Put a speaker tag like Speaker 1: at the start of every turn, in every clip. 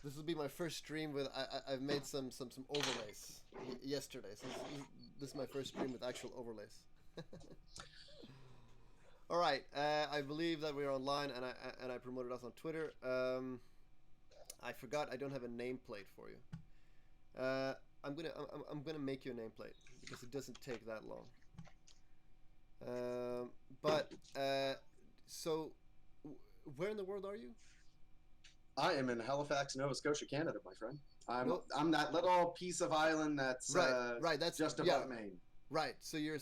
Speaker 1: This will be my first stream with. I've made some overlays yesterday. So this is my first stream with actual overlays. All right. I believe that we're online, and I promoted us on Twitter. I forgot I don't have a nameplate for you. I'm gonna make you a nameplate because it doesn't take that long. But so where in the world are you?
Speaker 2: I am in Halifax, Nova Scotia, Canada, my friend. I'm
Speaker 1: No,
Speaker 2: I'm that little piece of island that's
Speaker 1: right. That's
Speaker 2: just
Speaker 1: yeah,
Speaker 2: above Maine.
Speaker 1: right. So you're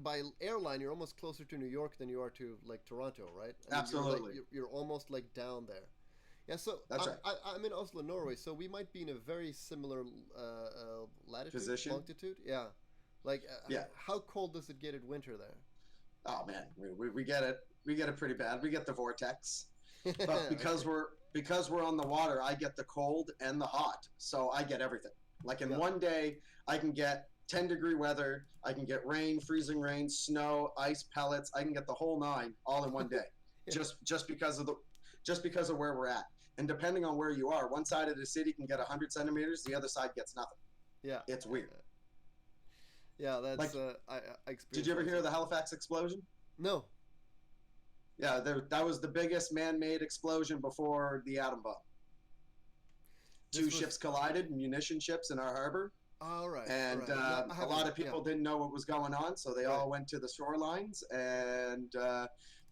Speaker 1: by airline, you're almost closer to New York than you are to like Toronto, right? I mean, you're like
Speaker 2: Absolutely,
Speaker 1: you're almost like down there. Yeah. So
Speaker 2: that's right.
Speaker 1: I'm in Oslo, Norway. So we might be in a very similar latitude,
Speaker 2: Position.
Speaker 1: longitude. Yeah. Like,
Speaker 2: Yeah.
Speaker 1: how cold does it get in winter there?
Speaker 2: Oh man, we get it. We get it pretty bad. We get the vortex, but because
Speaker 1: Okay.
Speaker 2: we're on the water, I get the cold and the hot, so I get everything. Like in
Speaker 1: Yeah.
Speaker 2: one day, I can get 10-degree weather. I can get rain, freezing rain, snow, ice pellets. I can get the whole nine all in one day,
Speaker 1: Yeah.
Speaker 2: just because of where we're at. And depending on where you are, one side of the city can get 100 centimeters, the other side gets nothing.
Speaker 1: Yeah.
Speaker 2: It's weird.
Speaker 1: Yeah. That's
Speaker 2: Like,
Speaker 1: I
Speaker 2: did you
Speaker 1: experienced
Speaker 2: ever
Speaker 1: that
Speaker 2: hear of
Speaker 1: too.
Speaker 2: the Halifax explosion?
Speaker 1: No.
Speaker 2: Yeah, that was the biggest man-made explosion before the atom bomb.
Speaker 1: This
Speaker 2: Two
Speaker 1: was
Speaker 2: ships collided, munition ships in our harbor,
Speaker 1: all right. All
Speaker 2: and
Speaker 1: right. No, I
Speaker 2: a lot
Speaker 1: haven't.
Speaker 2: of
Speaker 1: Yeah.
Speaker 2: people didn't know what was going on, so they
Speaker 1: Right.
Speaker 2: all went to the shorelines and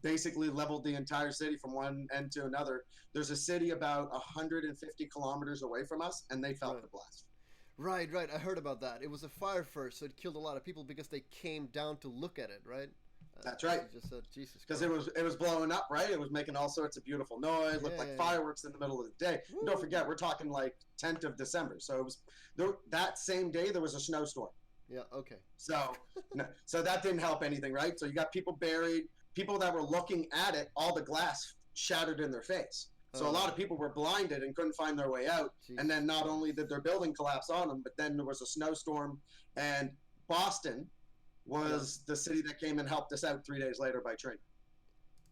Speaker 2: basically leveled the entire city from one end to another. There's a city about 150 kilometers away from us, and they felt
Speaker 1: Right.
Speaker 2: the blast.
Speaker 1: Right. Right. I heard about that. It was a fire first, so it killed a lot of people because they came down to look at it. Right.
Speaker 2: That's
Speaker 1: As you
Speaker 2: right.
Speaker 1: just said, Jesus
Speaker 2: Because
Speaker 1: Christ.
Speaker 2: it was blowing up, right? It was making all sorts of beautiful noise,
Speaker 1: Yeah.
Speaker 2: looked like
Speaker 1: Yeah. Yeah.
Speaker 2: fireworks in the middle of the day. And don't
Speaker 1: Woo.
Speaker 2: forget, we're talking like 10th of December, so it was that same day there was a snowstorm.
Speaker 1: Yeah. Okay.
Speaker 2: So no, so that didn't help anything, right? So you got people buried, people that were looking at it, all the glass shattered in their face. So a lot of people were blinded and couldn't find their way out. And
Speaker 1: Jesus
Speaker 2: then not only
Speaker 1: Christ.
Speaker 2: did their building collapse on them, but then there was a snowstorm. And Boston
Speaker 1: Yeah.
Speaker 2: was the city that came and helped us out 3 days later by train.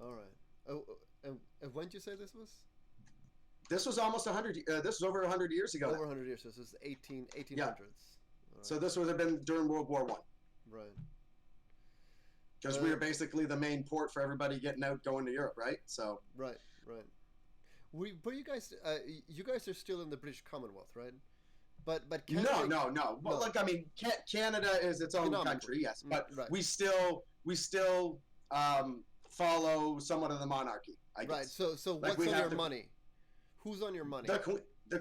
Speaker 1: All right. Oh, and when did you say this was?
Speaker 2: This was almost 100. This was over 100 years ago
Speaker 1: Over
Speaker 2: now.
Speaker 1: 100 years. So this is
Speaker 2: Yeah.
Speaker 1: 1800s. All
Speaker 2: So
Speaker 1: right.
Speaker 2: this would have been during World War One,
Speaker 1: Right.
Speaker 2: because we
Speaker 1: Uh,
Speaker 2: were basically the main port for everybody getting out, going to Europe, right? So
Speaker 1: right. Right. But you guys are still in the British Commonwealth, right? But
Speaker 2: no,
Speaker 1: Canada,
Speaker 2: no, no. Well,
Speaker 1: no,
Speaker 2: look, I mean, Canada is its own
Speaker 1: economically,
Speaker 2: country, yes, but
Speaker 1: right,
Speaker 2: we still follow somewhat of the monarchy, I
Speaker 1: right.
Speaker 2: guess.
Speaker 1: So
Speaker 2: Like
Speaker 1: what's
Speaker 2: we
Speaker 1: on your
Speaker 2: have
Speaker 1: money? Who's on your money?
Speaker 2: the queen.
Speaker 1: The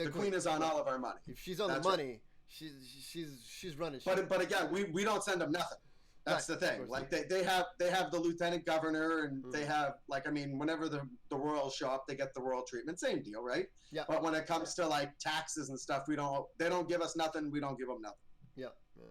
Speaker 2: The queen
Speaker 1: queen.
Speaker 2: is on
Speaker 1: Right.
Speaker 2: all of our money.
Speaker 1: If she's on the
Speaker 2: That's right.
Speaker 1: money, she's running shit.
Speaker 2: But again, we don't send them nothing.
Speaker 1: Right.
Speaker 2: That's the
Speaker 1: Of
Speaker 2: thing.
Speaker 1: course.
Speaker 2: Like they have the lieutenant governor, and they
Speaker 1: Mm.
Speaker 2: have, like, I mean, whenever the royals show up, they get the royal treatment. Same deal, right?
Speaker 1: Yeah.
Speaker 2: But when it comes to like taxes and stuff, they don't give us nothing. We don't give them nothing.
Speaker 1: Yeah. Yeah.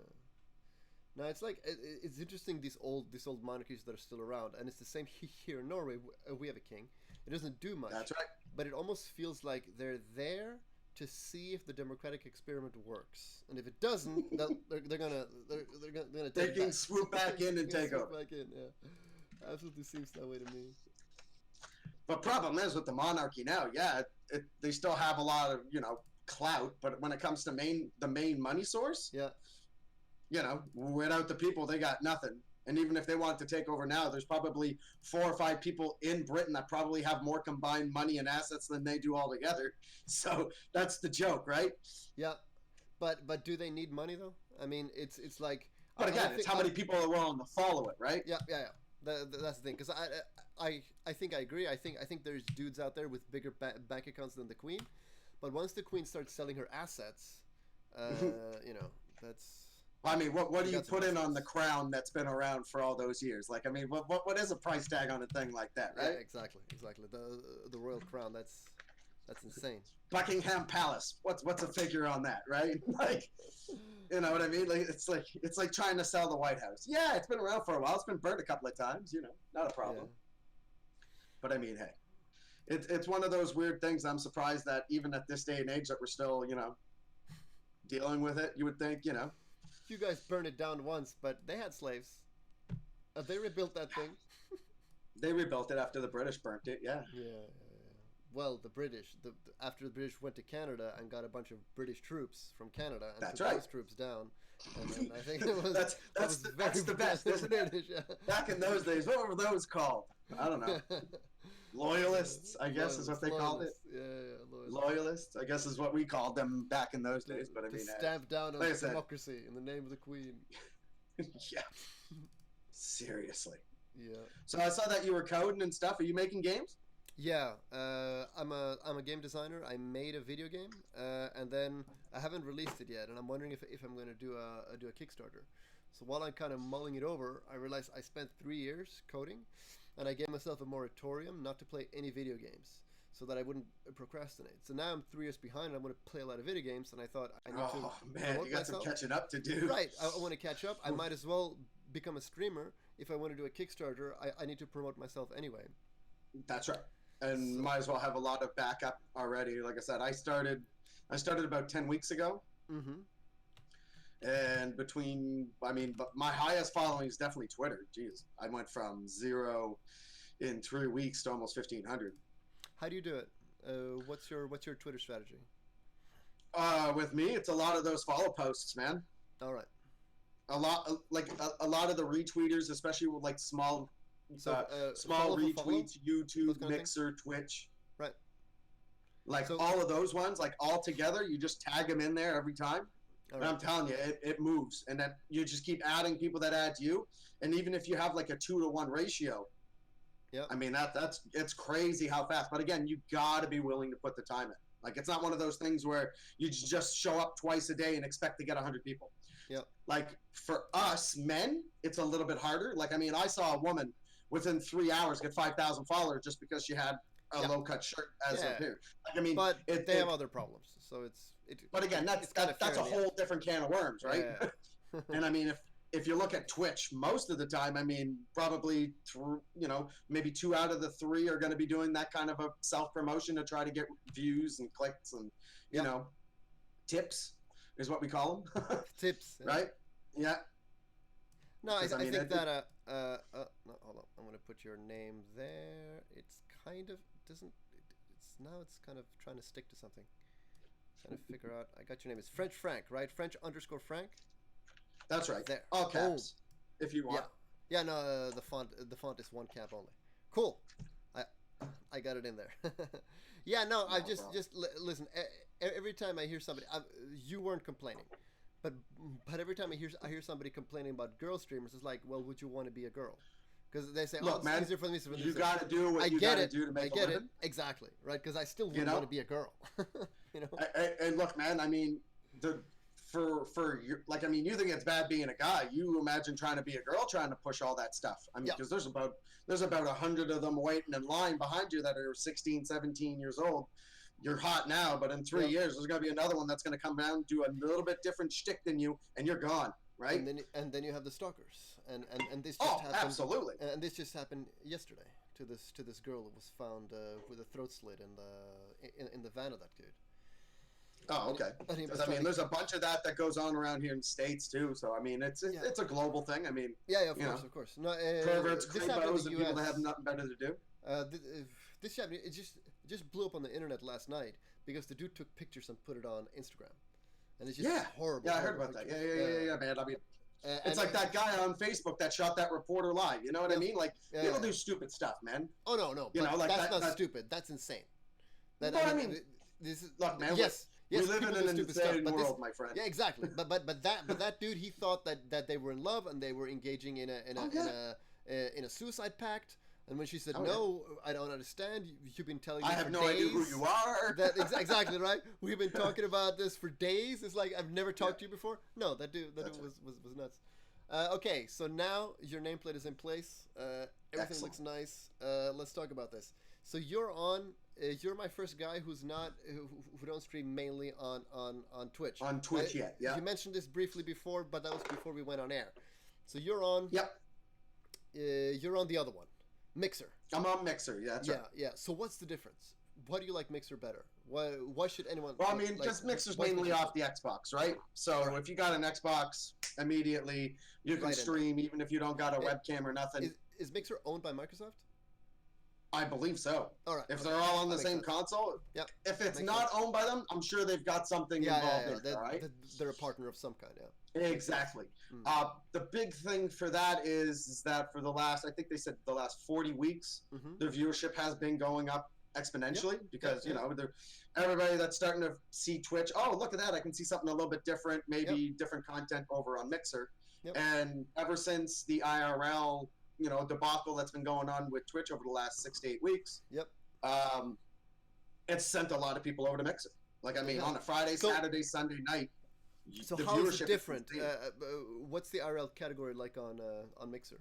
Speaker 1: No, it's like it's interesting these old monarchies that are still around, and it's the same here in Norway. We have a king. It doesn't do much,
Speaker 2: That's right.
Speaker 1: but it almost feels like they're there to see if the democratic experiment works, and if it doesn't, they're gonna
Speaker 2: They
Speaker 1: take it
Speaker 2: can
Speaker 1: back.
Speaker 2: swoop back in and
Speaker 1: They're gonna
Speaker 2: take
Speaker 1: swoop
Speaker 2: over.
Speaker 1: back in. Yeah, absolutely seems that way to me.
Speaker 2: But problem is with the monarchy now, yeah, they still have a lot of clout, but when it comes to the main money source,
Speaker 1: Yeah,
Speaker 2: without the people, they got nothing. And even if they want to take over now, there's probably 4 or 5 people in Britain that probably have more combined money and assets than they do altogether. So that's the joke, right?
Speaker 1: yeah, but do they need money though? I mean, it's like
Speaker 2: But
Speaker 1: I
Speaker 2: again, it's
Speaker 1: think
Speaker 2: how many people are willing to follow it, right?
Speaker 1: yeah, yeah, yeah. That's the thing, because I think I agree. I think there's dudes out there with bigger bank accounts than the queen, but once the queen starts selling her assets, that's
Speaker 2: I mean, what do
Speaker 1: you
Speaker 2: you
Speaker 1: got some
Speaker 2: put in on the
Speaker 1: assets.
Speaker 2: crown that's been around for all those years? Like, I mean, what is a price tag on a thing like that,
Speaker 1: Yeah,
Speaker 2: right?
Speaker 1: exactly. The royal crown. That's insane.
Speaker 2: Buckingham Palace. What's a figure on that, right? Like, you know what I mean? Like it's like trying to sell the White House. Yeah, it's been around for a while. It's been burnt a couple of times. Not a
Speaker 1: Yeah,
Speaker 2: problem. But I mean, hey, it's one of those weird things. I'm surprised that even at this day and age that we're still dealing with it. You would think
Speaker 1: you guys burned it down once, but they had slaves. They rebuilt that thing.
Speaker 2: they rebuilt it after the British burnt it. Yeah.
Speaker 1: Yeah, yeah, yeah. well, the British. After the British went to Canada and got a bunch of British troops from Canada and
Speaker 2: That's
Speaker 1: put
Speaker 2: right.
Speaker 1: those troops down, and then I think it was
Speaker 2: that's the best, isn't it?
Speaker 1: British. Yeah.
Speaker 2: Back in those days, what were those called? I don't know. Loyalists, I guess, is what they called it.
Speaker 1: Yeah,
Speaker 2: Loyalists, I guess, is what we called them back in those days. But I mean,
Speaker 1: stamp down on
Speaker 2: like I said,
Speaker 1: democracy in the name of the Queen.
Speaker 2: Yeah. Seriously.
Speaker 1: Yeah.
Speaker 2: So I saw that you were coding and stuff. Are you making games?
Speaker 1: Yeah, I'm a game designer. I made a video game, and then I haven't released it yet, and I'm wondering if I'm going to do a Kickstarter. So while I'm kind of mulling it over, I realized I spent 3 years coding, and I gave myself a moratorium not to play any video games, so that I wouldn't procrastinate. So now I'm 3 years behind, and I want to play a lot of video games, and I thought I need to.
Speaker 2: Oh man, you got
Speaker 1: myself.
Speaker 2: some catching up to do.
Speaker 1: Right, I want to catch up. I might as well become a streamer. If I want to do a Kickstarter, I need to promote myself anyway.
Speaker 2: That's right. And might as well have a lot of backup already. Like I said, I started about 10 weeks ago.
Speaker 1: Mm-hmm.
Speaker 2: And but my highest following is definitely Twitter. Jeez, I went from 0 in 3 weeks to almost 1,500.
Speaker 1: How do you do it? What's your Twitter strategy?
Speaker 2: With me, it's a lot of those follow posts, man.
Speaker 1: All right.
Speaker 2: A lot of the retweeters, especially with like small retweets, YouTube, Mixer, Twitch.
Speaker 1: Right.
Speaker 2: Like all of those ones, like all together, you just tag them in there every time.
Speaker 1: Right.
Speaker 2: And I'm telling you, it moves. And then you just keep adding people that add to you. And even if you have like a 2-to-1 ratio, I mean, it's crazy how fast. But again, you got to be willing to put the time in. Like, it's not one of those things where you just show up twice a day and expect to get 100 people.
Speaker 1: Yeah.
Speaker 2: Like, for us men, it's a little bit harder. Like, I mean, I saw a woman within 3 hours get 5,000 followers just because she had a low-cut shirt as a beard. Like, I mean,
Speaker 1: but they have other problems. So it's.
Speaker 2: But again, that's a whole different can of worms, right? Yeah. And I mean, if you look at Twitch, most of the time, I mean, probably maybe 2 out of the 3 are going to be doing that kind of a self-promotion to try to get views and clicks and you know, tips is what we call them. Tips, right? Yeah.
Speaker 1: No, I think that no, hold on. I'm going to put your name there. It's kind of doesn't. It's kind of trying to stick to something. Trying to figure out. I got your name. It's French Frank, right? French_Frank.
Speaker 2: That's right.
Speaker 1: There.
Speaker 2: All caps, if you want.
Speaker 1: Yeah. No, the font is 1 cap only. Cool. I got it in there. Yeah. No, I just listen. Every time I hear somebody, you weren't complaining, but every time I hear somebody complaining about girl streamers, it's like, well, would you want to be a girl? Because they say,
Speaker 2: look, man,
Speaker 1: easier for me.
Speaker 2: You got to do what you got to do to make a living.
Speaker 1: I get it. Exactly. Right. Because I still wouldn't want to be a girl. You know.
Speaker 2: And look, man. I mean, for your, like, I mean, you think it's bad being a guy. You imagine trying to be a girl, trying to push all that stuff. I mean, because there's about 100 of them waiting in line behind you that are 16, 17 years old. You're hot now, but in 3 years, there's going to be another one that's going to come down, do a little bit different shtick than you, and you're gone. Right.
Speaker 1: And then you have the stalkers, and this just happened.
Speaker 2: Absolutely.
Speaker 1: And this just happened yesterday to this girl who was found with a throat slit in the van of that dude.
Speaker 2: Oh, okay. Because I mean, there's a bunch of that goes on around here in the States too. So I mean, it's a global thing. I mean,
Speaker 1: of course. No,
Speaker 2: perverts, creepos, and people that have nothing better to do.
Speaker 1: This happened. It just blew up on the internet last night because the dude took pictures and put it on Instagram. And it's just horrible.
Speaker 2: Yeah, I heard about that. Yeah, man. I mean, it's like that guy on Facebook that shot that reporter live. You know what I mean? Like, people do stupid stuff, man.
Speaker 1: Oh, no.
Speaker 2: You know, like
Speaker 1: that's not stupid. That's insane.
Speaker 2: But I mean,
Speaker 1: this is...
Speaker 2: Look, man,
Speaker 1: yes,
Speaker 2: we live in an insane world, my friend.
Speaker 1: Yeah, exactly. But that dude, he thought that they were in love and they were engaging in a suicide pact. And when she said, I don't understand. You've been telling me for days. I have no idea who you are.
Speaker 2: Exactly,
Speaker 1: right? We've been talking about this for days. It's like, I've never talked to you before. No, that dude was nuts. Okay, so now your nameplate is in place. Everything looks nice. Let's talk about this. So you're my first guy who don't stream mainly on Twitch.
Speaker 2: On Twitch, yeah.
Speaker 1: You mentioned this briefly before, but that was before we went on air. So you're on...
Speaker 2: Yep.
Speaker 1: You're on the other one. Mixer.
Speaker 2: I'm on Mixer, yeah, that's right.
Speaker 1: Yeah. So what's the difference? Why do you like Mixer better? Why should anyone...
Speaker 2: Well, I mean, just Mixer's mainly off the Xbox, right? So if you got an Xbox, immediately you can stream even if you don't got a webcam or nothing.
Speaker 1: Is Mixer owned by Microsoft?
Speaker 2: I believe so.
Speaker 1: All right.
Speaker 2: If
Speaker 1: Okay.
Speaker 2: they're all on the
Speaker 1: That makes
Speaker 2: same
Speaker 1: sense.
Speaker 2: console,
Speaker 1: Yep.
Speaker 2: if it's
Speaker 1: Makes
Speaker 2: not
Speaker 1: sense.
Speaker 2: owned by them, I'm sure they've got something
Speaker 1: Yeah,
Speaker 2: involved
Speaker 1: yeah,
Speaker 2: in it, all right?
Speaker 1: they're a partner of some kind. Yeah.
Speaker 2: Exactly.
Speaker 1: Mm.
Speaker 2: The big thing for that is that for the last, I think they said the last 40 weeks,
Speaker 1: Mm-hmm.
Speaker 2: the viewership has been going up exponentially
Speaker 1: Yep.
Speaker 2: because,
Speaker 1: Yep.
Speaker 2: you know, everybody that's starting to see Twitch, oh, look at that. I can see something a little bit different, maybe different content over on Mixer.
Speaker 1: Yep.
Speaker 2: And ever since the IRL, you know, debacle that's been going on with Twitch over the last 6 to 8 weeks,
Speaker 1: Yep.
Speaker 2: it's sent a lot of people over to Mixer. Like, I mean,
Speaker 1: Yeah.
Speaker 2: on a Friday,
Speaker 1: So-
Speaker 2: Saturday, Sunday night,
Speaker 1: So
Speaker 2: the
Speaker 1: how is
Speaker 2: viewership
Speaker 1: it different?
Speaker 2: insane.
Speaker 1: What's the RL category like on Mixer?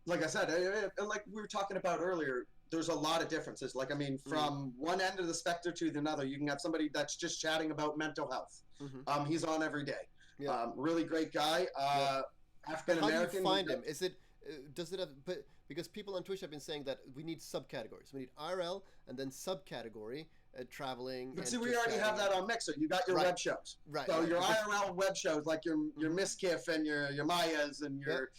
Speaker 2: Like I said, and like we were talking about earlier, there's a lot of differences. Like, I mean, from one end of the spectrum to another, you can have somebody that's just chatting about mental health.
Speaker 1: Mm-hmm.
Speaker 2: He's on every day.
Speaker 1: Yeah.
Speaker 2: Really great guy. African
Speaker 1: How
Speaker 2: American.
Speaker 1: do you find him? Is it does it have? But because people on Twitch have been saying that we need subcategories. We need RL and then subcategory traveling.
Speaker 2: But
Speaker 1: and
Speaker 2: see, we
Speaker 1: just
Speaker 2: already have
Speaker 1: chatting.
Speaker 2: that on Mixer. You got your
Speaker 1: Right.
Speaker 2: web shows.
Speaker 1: Right.
Speaker 2: So
Speaker 1: right.
Speaker 2: your
Speaker 1: Because-
Speaker 2: IRL web shows, like your Miss Kiff and your Mayas and your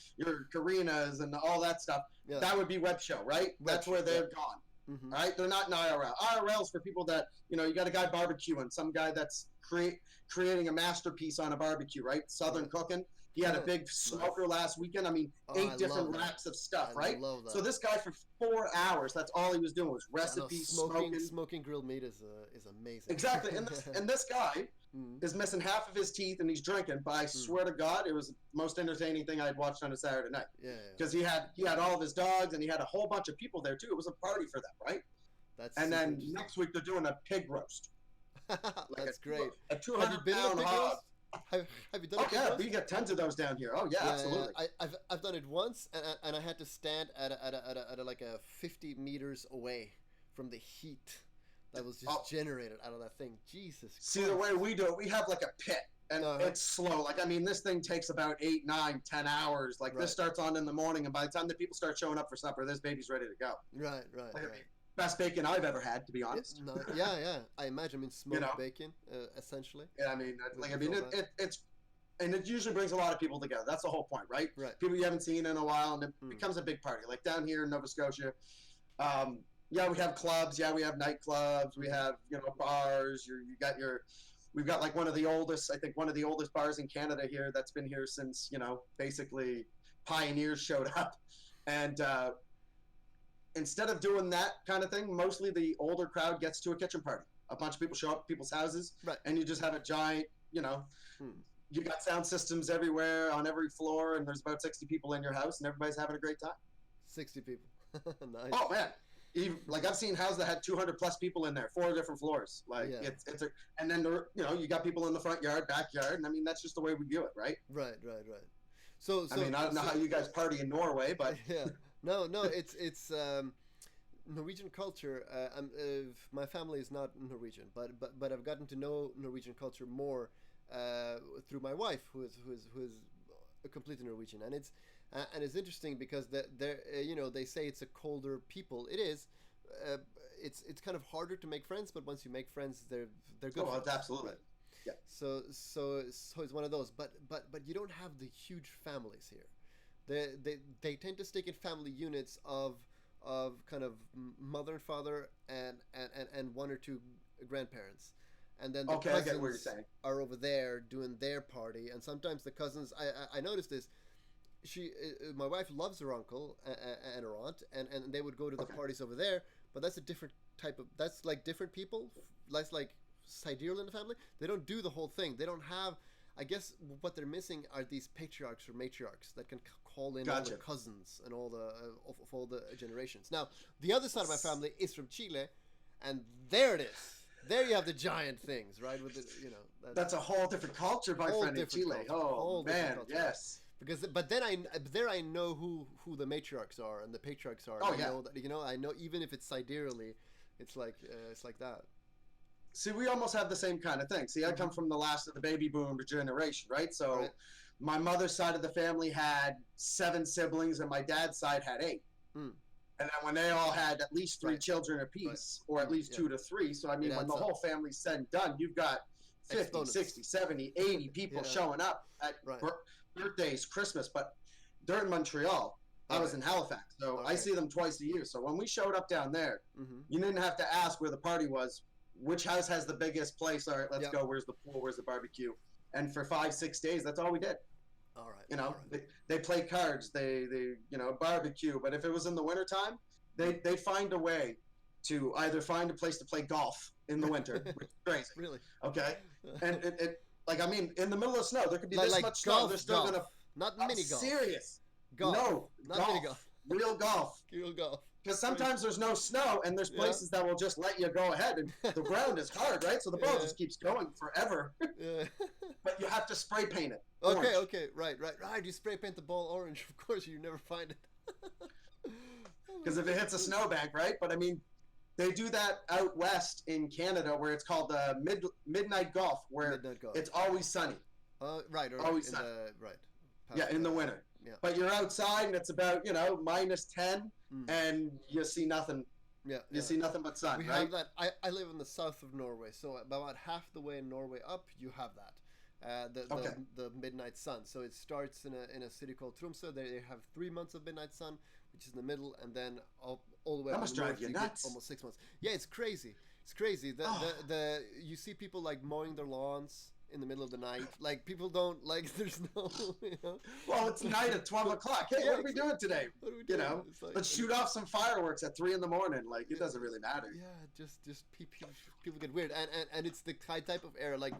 Speaker 2: Karinas and all that stuff,
Speaker 1: Yeah.
Speaker 2: that would be web show, right? That's where they're gone.
Speaker 1: Mhm.
Speaker 2: All right, they're not in IRL. IRL's for people that, you know, you got a guy barbecuing, some guy that's creating a masterpiece on a barbecue, right? Southern cooking. He had a big smoker last weekend. I mean,
Speaker 1: Oh, I
Speaker 2: 8 different
Speaker 1: love that.
Speaker 2: racks of stuff,
Speaker 1: I
Speaker 2: right?
Speaker 1: love that.
Speaker 2: So this guy for 4 hours, that's all he was doing was
Speaker 1: Yeah, no,
Speaker 2: recipes,
Speaker 1: smoking grilled meat is amazing.
Speaker 2: Exactly, and this guy is missing half of his teeth and he's drinking. But I swear to God, it was the most entertaining thing I'd watched on a Saturday night.
Speaker 1: Yeah.
Speaker 2: Because he had all of his dogs and he had a whole bunch of people there too. It was a party for them, right?
Speaker 1: That's
Speaker 2: And
Speaker 1: super
Speaker 2: then
Speaker 1: interesting.
Speaker 2: next week they're doing a pig roast.
Speaker 1: That's great.
Speaker 2: A
Speaker 1: Have you
Speaker 2: 200
Speaker 1: been in a
Speaker 2: pound
Speaker 1: pig
Speaker 2: hog.
Speaker 1: roast? Have you done
Speaker 2: Oh
Speaker 1: a pig
Speaker 2: yeah,
Speaker 1: roast?
Speaker 2: we get tons of those down here. Oh yeah, absolutely.
Speaker 1: I've done it once, and I had to stand at a like a 50 meters away from the heat that was just generated out of that thing. Jesus.
Speaker 2: See, the way we do it, we have like a pit. And
Speaker 1: Uh-huh.
Speaker 2: it's slow. Like, I mean, this thing takes about 8, 9, 10 hours. Like,
Speaker 1: Right.
Speaker 2: this starts on in the morning, and by the time the people start showing up for supper, this baby's ready to go.
Speaker 1: Right.
Speaker 2: Like, I mean, best bacon I've ever had, to be honest.
Speaker 1: No, yeah. I imagine. I mean, smoked
Speaker 2: know.
Speaker 1: bacon, essentially.
Speaker 2: Yeah, I mean,
Speaker 1: With
Speaker 2: like, I
Speaker 1: all
Speaker 2: mean,
Speaker 1: that.
Speaker 2: it's and it usually brings a lot of people together. That's the whole point, right?
Speaker 1: Right.
Speaker 2: People you haven't seen in a while, and it becomes a big party. Like down here in Nova Scotia, yeah, we have clubs. Yeah, we have nightclubs. We have, you know, bars. We've got like one of the oldest bars in Canada here that's been here since, you know, basically pioneers showed up. And instead of doing that kind of thing, mostly the older crowd gets to a kitchen party. A bunch of people show up at people's houses,
Speaker 1: Right.
Speaker 2: and you just have a giant, you know, you got sound systems everywhere on every floor, and there's about 60 people in your house, and everybody's having a great time.
Speaker 1: 60 people. Nice.
Speaker 2: Oh man, like I've seen houses that had 200 plus people in there, 4 different floors. Like
Speaker 1: Yeah.
Speaker 2: and then you know, you got people in the front yard, backyard, and I mean that's just the way we do it, right?
Speaker 1: Right. So
Speaker 2: I mean, I don't know how you guys party in Norway, but
Speaker 1: yeah, no, it's Norwegian culture. My family is not Norwegian, but I've gotten to know Norwegian culture more through my wife, who is a completely Norwegian, and it's interesting because they're you know, they say it's a colder people. It is. It's kind of harder to make friends, but once you make friends, they're good.
Speaker 2: oh,
Speaker 1: friends,
Speaker 2: absolutely.
Speaker 1: right?
Speaker 2: Yeah.
Speaker 1: So it's one of those, but you don't have the huge families here. They tend to stick in family units of kind of mother and father and 1 or 2 grandparents, and then the
Speaker 2: Okay, I get what you're
Speaker 1: cousins
Speaker 2: saying.
Speaker 1: are over there doing their party, and sometimes the cousins. I noticed this. My wife loves her uncle and her aunt, and they would go to the parties over there. But that's a different type of. That's like different people. That's like sidereal in the family. They don't do the whole thing. They don't have. I guess what they're missing are these patriarchs or matriarchs that can call in all the cousins and all the of all the generations. Now, the other side of my family is from Chile, and there it is. There you have the giant things, right? With the, you know,
Speaker 2: That's a whole different culture, my friend, in Chile. Oh man, yes.
Speaker 1: Because, but then I know who the matriarchs are and the patriarchs are.
Speaker 2: Oh,
Speaker 1: I
Speaker 2: yeah.
Speaker 1: know that, you know, I know even if it's sidereally, it's like that.
Speaker 2: See, we almost have the same kind of thing. See, I come from the last of the baby boom generation, right? So
Speaker 1: Right.
Speaker 2: my mother's side of the family had 7 siblings, and my dad's side had 8.
Speaker 1: Mm.
Speaker 2: And then when they all had at least 3
Speaker 1: Right.
Speaker 2: children apiece, or at least
Speaker 1: Yeah.
Speaker 2: 2 to 3. So, I mean,
Speaker 1: It
Speaker 2: when
Speaker 1: adds
Speaker 2: the
Speaker 1: up.
Speaker 2: whole family's said and done, you've got 50,
Speaker 1: Exponents.
Speaker 2: 60, 70, 80 people
Speaker 1: Yeah.
Speaker 2: showing up at
Speaker 1: Right.
Speaker 2: birthdays, Christmas. But they're in Montreal. I was in Halifax, so I see them twice a year. So when we showed up down there, you didn't have to ask where the party was. Which house has the biggest place? All right, let's go. Where's the pool? Where's the barbecue? And for 5-6 days, that's all we did.
Speaker 1: All right.
Speaker 2: You know, they play cards, they barbecue. But if it was in the wintertime, they find a way to either find a place to play golf in the winter, which is crazy.
Speaker 1: Really?
Speaker 2: Okay. And it like, I mean, in the middle of snow, there could be this much snow. They're still going to...
Speaker 1: Not mini golf.
Speaker 2: Serious.
Speaker 1: Golf.
Speaker 2: No.
Speaker 1: Not mini golf.
Speaker 2: Real golf.
Speaker 1: Real golf.
Speaker 2: Because sometimes there's no snow, and there's places that will just let you go ahead, and the ground is hard, right? So the ball just keeps going forever. But you have to spray paint it.
Speaker 1: Okay, right. You spray paint the ball orange. Of course, you never find it.
Speaker 2: Because if it hits a snowbank, right? But I mean, they do that out west in Canada, where it's called midnight golf, where it's always sunny.
Speaker 1: Right.
Speaker 2: Always sunny.
Speaker 1: Right.
Speaker 2: Yeah, in the winter. Yeah. But you're outside, and it's about -10, and you see nothing. Yeah. You see nothing but sun.
Speaker 1: We have that. I live in the south of Norway, so about half the way in Norway up, you have that. The midnight sun. So it starts in a city called Tromsø. They have 3 months of midnight sun, which is in the middle, and then all the way up
Speaker 2: must
Speaker 1: to
Speaker 2: drive you nuts.
Speaker 1: almost 6 months. Yeah, it's crazy. It's crazy. You see people like mowing their lawns in the middle of the night. Like, people don't, like, there's no,
Speaker 2: Well, it's night at 12 o'clock. Hey, what are we doing today?
Speaker 1: What are we doing?
Speaker 2: Like, let's shoot off some fireworks at 3 in the morning. Like, it doesn't really matter.
Speaker 1: Yeah, just people get weird. And it's the type of era, like,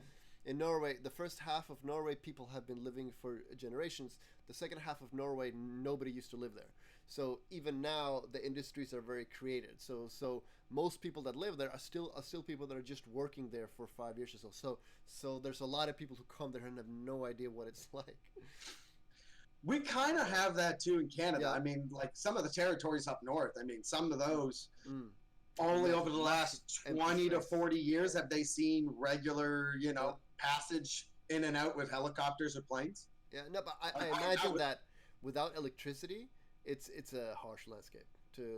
Speaker 1: in Norway, the first half of Norway, people have been living for generations. The second half of Norway, nobody used to live there. So even now, the industries are very created. So most people that live there are still people that are just working there for 5 years or so. So there's a lot of people who come there and have no idea what it's like.
Speaker 2: We kind of have that too in Canada. I mean, like, some of the territories up north. I mean, some of those only over the last 20 to 40 years have they seen regular, passage in and out with helicopters or planes.
Speaker 1: Yeah, no, but I imagine that without electricity, it's a harsh landscape.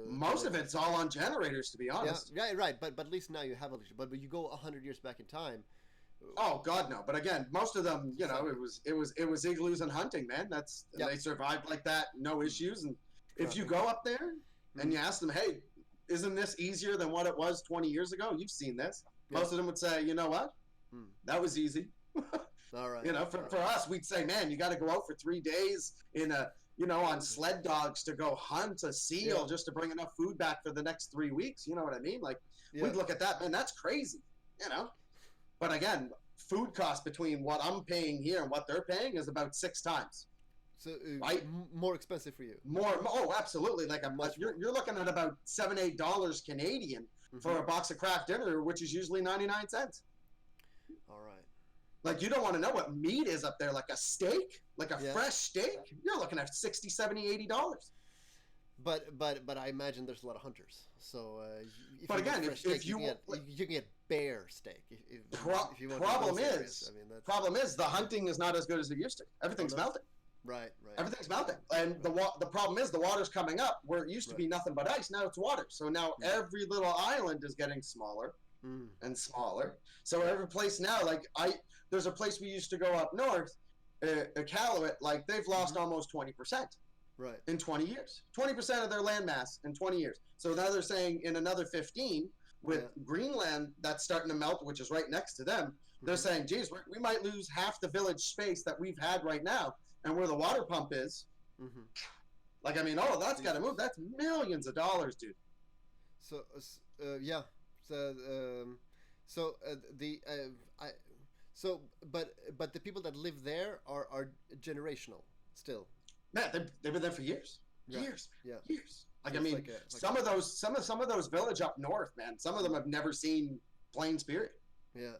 Speaker 2: Most of it's all on generators, to be honest.
Speaker 1: Yeah, right. But at least now you have electricity. But you go 100 years back in time.
Speaker 2: Oh God, no! But again, most of them, it was igloos and hunting, man. They survived like that, no issues. And if you go up there and you ask them, hey, isn't this easier than what it was 20 years ago? You've seen this. Most of them would say, you know what? That was easy.
Speaker 1: All right.
Speaker 2: For us, we'd say, man, you got to go out for 3 days on sled dogs to go hunt a seal just to bring enough food back for the next 3 weeks. You know what I mean? Like, we'd look at that, man, that's crazy, But again, food cost between what I'm paying here and what they're paying is about 6 times.
Speaker 1: So more expensive for you?
Speaker 2: Oh, absolutely. Like, you're looking at about $7-8 Canadian for a box of craft dinner, which is usually 99 cents.
Speaker 1: All right.
Speaker 2: Like, you don't want to know what meat is up there. Like a steak, like a fresh steak, you're looking at $60, $70, $80.
Speaker 1: But I imagine there's a lot of hunters. So
Speaker 2: if you
Speaker 1: can get bear steak.
Speaker 2: Problem is the hunting is not as good as it used to. Everything's melting.
Speaker 1: Right.
Speaker 2: Everything's melting, and the problem is the water's coming up where it used to be nothing but ice. Now it's water. So now every little island is getting smaller and smaller. So every place now, there's a place we used to go up north, Iqaluit, like, they've lost almost 20%.
Speaker 1: Right.
Speaker 2: In 20 years. 20% of their land mass in 20 years. So now they're saying in another 15, with Greenland that's starting to melt, which is right next to them, they're saying, geez, we might lose half the village space that we've had right now. And where the water pump is, like, I mean, that's got to move. That's millions of dollars, dude.
Speaker 1: So, but the people that live there are generational still.
Speaker 2: Man, they've been there for years. Years. Like,
Speaker 1: so
Speaker 2: I mean, some of those village up north, man, some of them have never seen planes, period.
Speaker 1: Yeah.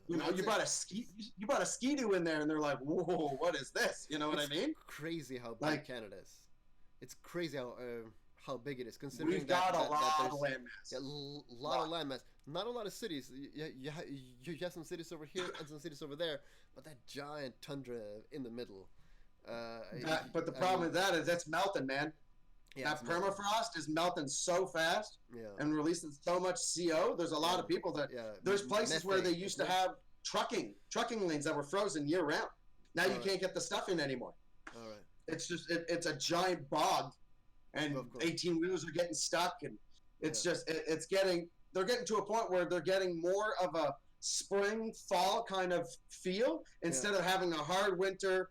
Speaker 2: You brought a ski-doo in there, and they're like, whoa, what is this? You know what I mean?
Speaker 1: Crazy how big Canada is. It's crazy how big it is, considering
Speaker 2: we've got a lot of land mass.
Speaker 1: Yeah, a lot of land mass. Not a lot of cities. You have some cities over here and some cities over there, but that giant tundra in the middle.
Speaker 2: But the problem with that is that's melting, man. Yeah, that permafrost is melting so fast and releasing so much CO. There's a lot of people that there's places where they used to have trucking lanes that were frozen year round. Now you can't get the stuff in anymore.
Speaker 1: All right.
Speaker 2: It's just it's a giant bog and
Speaker 1: Of course.
Speaker 2: 18 wheelers are getting stuck, and it's
Speaker 1: Yeah.
Speaker 2: just they're getting to a point where they're getting more of a spring fall kind of feel
Speaker 1: Yeah.
Speaker 2: instead of having a hard winter,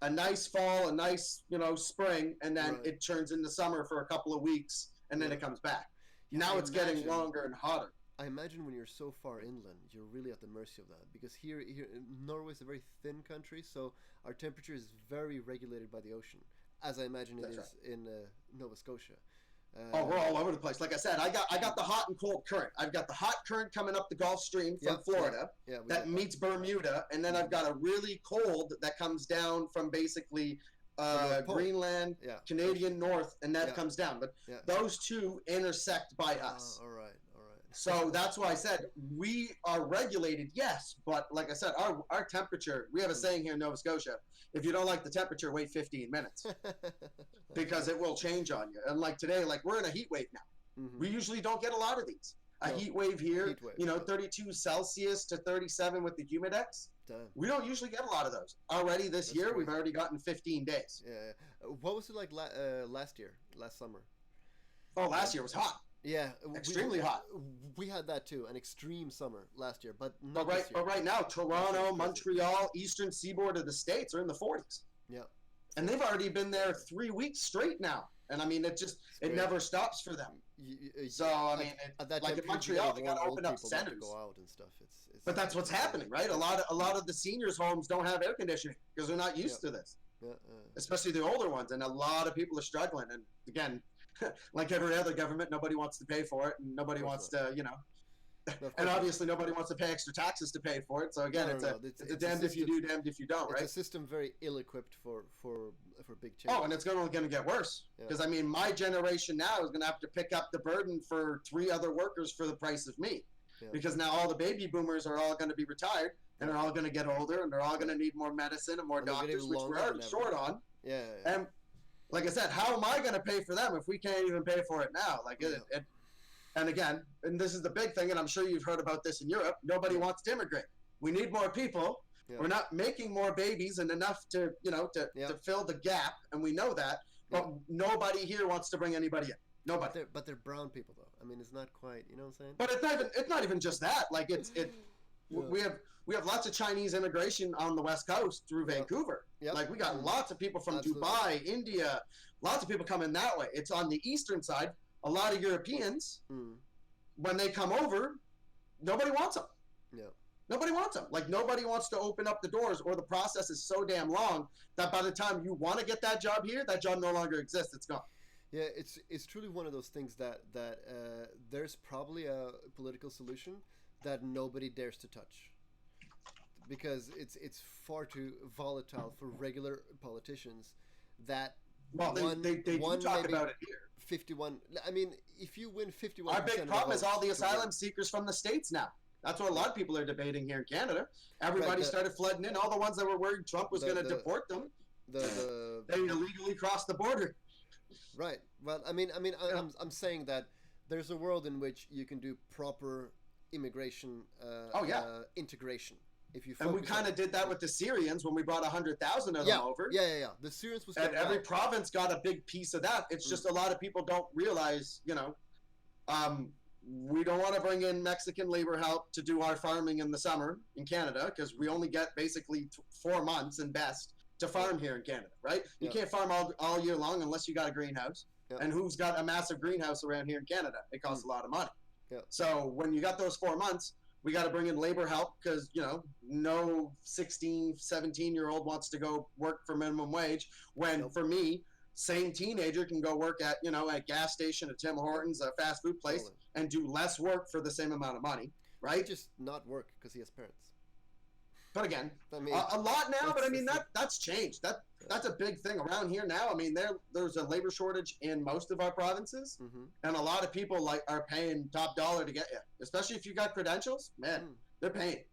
Speaker 2: a nice fall, a nice spring, and then
Speaker 1: Right.
Speaker 2: it turns into summer for a couple of weeks, and then
Speaker 1: Yeah.
Speaker 2: it comes back.
Speaker 1: Yeah.
Speaker 2: Now it's getting longer and hotter.
Speaker 1: I imagine when you're so far inland, you're really at the mercy of that, because here Norway is a very thin country, so our temperature is very regulated by the ocean, as I imagine it
Speaker 2: That's
Speaker 1: is
Speaker 2: right.
Speaker 1: in Nova Scotia.
Speaker 2: Oh, we're all over the place. Like I said, I got the hot and cold current. I've got the hot current coming up the Gulf Stream from
Speaker 1: Yep,
Speaker 2: Florida
Speaker 1: yeah, we
Speaker 2: that
Speaker 1: got
Speaker 2: meets Bermuda, and then I've got a really cold that comes down from basically
Speaker 1: North Pole.
Speaker 2: Greenland,
Speaker 1: Yeah.
Speaker 2: Canadian North, and that
Speaker 1: Yeah.
Speaker 2: comes down. But
Speaker 1: Yeah.
Speaker 2: those two intersect by us.
Speaker 1: All right, all right.
Speaker 2: So that's why I said we are regulated, yes, but like I said, our temperature, we have a saying here in Nova Scotia, if you don't like the temperature, wait 15 minutes because it will change on you. And like today, like we're in a heat wave now.
Speaker 1: Mhm.
Speaker 2: We usually don't get a lot of these. A
Speaker 1: No.
Speaker 2: heat wave here,
Speaker 1: Heat wave,
Speaker 2: 32 Celsius to 37 with the humidex.
Speaker 1: Damn.
Speaker 2: We don't usually get a lot of those. Already this
Speaker 1: That's
Speaker 2: year,
Speaker 1: crazy.
Speaker 2: we've already gotten 15 days.
Speaker 1: Yeah. What was it like last year, last summer?
Speaker 2: Oh, last year was hot.
Speaker 1: Yeah,
Speaker 2: Extremely hot.
Speaker 1: We had that too, an extreme summer last year, but
Speaker 2: But
Speaker 1: not
Speaker 2: right,
Speaker 1: this year.
Speaker 2: but right now, Toronto,
Speaker 1: crazy.
Speaker 2: Montreal, eastern seaboard of the States are in the 40s.
Speaker 1: Yeah.
Speaker 2: And they've already been there 3 weeks straight now. And I mean, it
Speaker 1: great.
Speaker 2: never stops for them. So, I mean,
Speaker 1: at that
Speaker 2: like in
Speaker 1: temperature,
Speaker 2: Montreal,
Speaker 1: they
Speaker 2: they got to
Speaker 1: want
Speaker 2: open
Speaker 1: old
Speaker 2: up
Speaker 1: people not to
Speaker 2: centers.
Speaker 1: go out and stuff. It's
Speaker 2: But that's what's happening, right? A lot of the seniors' homes don't have air conditioning because they're not used to this,
Speaker 1: Yeah,
Speaker 2: especially the older ones. And a lot of people are struggling. And again, like every other government, nobody wants to pay for it, and nobody
Speaker 1: Of
Speaker 2: wants
Speaker 1: course
Speaker 2: to,
Speaker 1: No, of course
Speaker 2: and
Speaker 1: not.
Speaker 2: obviously nobody wants to pay extra taxes to pay for it. So again,
Speaker 1: No,
Speaker 2: it's
Speaker 1: no,
Speaker 2: a
Speaker 1: no.
Speaker 2: it's a
Speaker 1: It's a
Speaker 2: damned if you
Speaker 1: system-
Speaker 2: do, damned if you don't,
Speaker 1: It's a
Speaker 2: right?
Speaker 1: system very ill-equipped for big change.
Speaker 2: Oh, and it's only going to get worse
Speaker 1: Yeah.
Speaker 2: because I mean, my generation now is going to have to pick up the burden for 3 other workers for the price of me,
Speaker 1: Yeah.
Speaker 2: because now all the baby boomers are all going to be retired, and they're all going to get older, and they're all going to need more medicine and more
Speaker 1: And they'll get
Speaker 2: doctors,
Speaker 1: even
Speaker 2: which
Speaker 1: longer
Speaker 2: we're already
Speaker 1: than
Speaker 2: short
Speaker 1: ever.
Speaker 2: on.
Speaker 1: Yeah, yeah.
Speaker 2: And like I said, how am I going to pay for them if we can't even pay for it now? Like
Speaker 1: Yeah.
Speaker 2: and again, and this is the big thing, and I'm sure you've heard about this in Europe. Nobody wants to immigrate. We need more people.
Speaker 1: Yeah.
Speaker 2: We're not making more babies and enough to
Speaker 1: Yeah.
Speaker 2: to fill the gap, and we know that. But nobody here wants to bring anybody in. Nobody.
Speaker 1: But they're brown people though. I mean, it's not quite. You know what I'm saying?
Speaker 2: But it's not even just that. Like we have lots of Chinese immigration on the West Coast through
Speaker 1: Yeah.
Speaker 2: Vancouver.
Speaker 1: Yep.
Speaker 2: Like we got lots of people from
Speaker 1: Absolutely.
Speaker 2: Dubai, India, lots of people coming that way. It's on the eastern side. A lot of Europeans,
Speaker 1: Mm.
Speaker 2: when they come over, nobody wants them.
Speaker 1: Yeah.
Speaker 2: Nobody wants them. Like nobody wants to open up the doors, or the process is so damn long that by the time you want to get that job here, that job no longer exists. It's gone.
Speaker 1: Yeah, it's truly one of those things that there's probably a political solution that nobody dares to touch, because it's far too volatile for regular politicians. That
Speaker 2: Well, they do talk
Speaker 1: maybe
Speaker 2: about it here.
Speaker 1: 51. I mean, if you win 51%,
Speaker 2: Our big problem is all the
Speaker 1: votes to
Speaker 2: asylum
Speaker 1: win.
Speaker 2: seekers from the States now. That's what a lot of people are debating here in Canada. Everybody
Speaker 1: Right,
Speaker 2: started flooding in. All the ones that were worried Trump was
Speaker 1: the-
Speaker 2: going to
Speaker 1: the-
Speaker 2: deport them,
Speaker 1: The
Speaker 2: they illegally crossed the border.
Speaker 1: right. Well, I mean, I'm saying that there's a world in which you can do proper immigration. Integration. If you
Speaker 2: And we
Speaker 1: focus
Speaker 2: kind
Speaker 1: on-
Speaker 2: of did that with the Syrians when we brought 100,000 of them over.
Speaker 1: Yeah. The Syrians was
Speaker 2: And
Speaker 1: getting
Speaker 2: every
Speaker 1: out.
Speaker 2: province got a big piece of that. It's just a lot of people don't realize, we don't want to bring in Mexican labor help to do our farming in the summer in Canada because we only get basically 4 months and best to farm here in Canada, right? You
Speaker 1: Yeah.
Speaker 2: can't farm all year long unless you got a greenhouse.
Speaker 1: Yeah.
Speaker 2: And who's got a massive greenhouse around here in Canada? It costs a lot of money.
Speaker 1: Yeah.
Speaker 2: So when you got those 4 months, we got to bring in labor help because, no 16, 17-year-old wants to go work for minimum wage when,
Speaker 1: Nope.
Speaker 2: for me, same teenager can go work at, a gas station, a Tim Hortons, a fast food place,
Speaker 1: Totally.
Speaker 2: and do less work for the same amount of money,
Speaker 1: He
Speaker 2: right?
Speaker 1: just not work because he has parents.
Speaker 2: But again,
Speaker 1: I mean,
Speaker 2: a lot now, but I mean,
Speaker 1: that's-
Speaker 2: that's changed. That's a big thing around here now. I mean, there's a labor shortage in most of our provinces,
Speaker 1: Mhm.
Speaker 2: and a lot of people are paying top dollar to get you, especially if you got credentials. Man,
Speaker 1: Mm.
Speaker 2: they're paying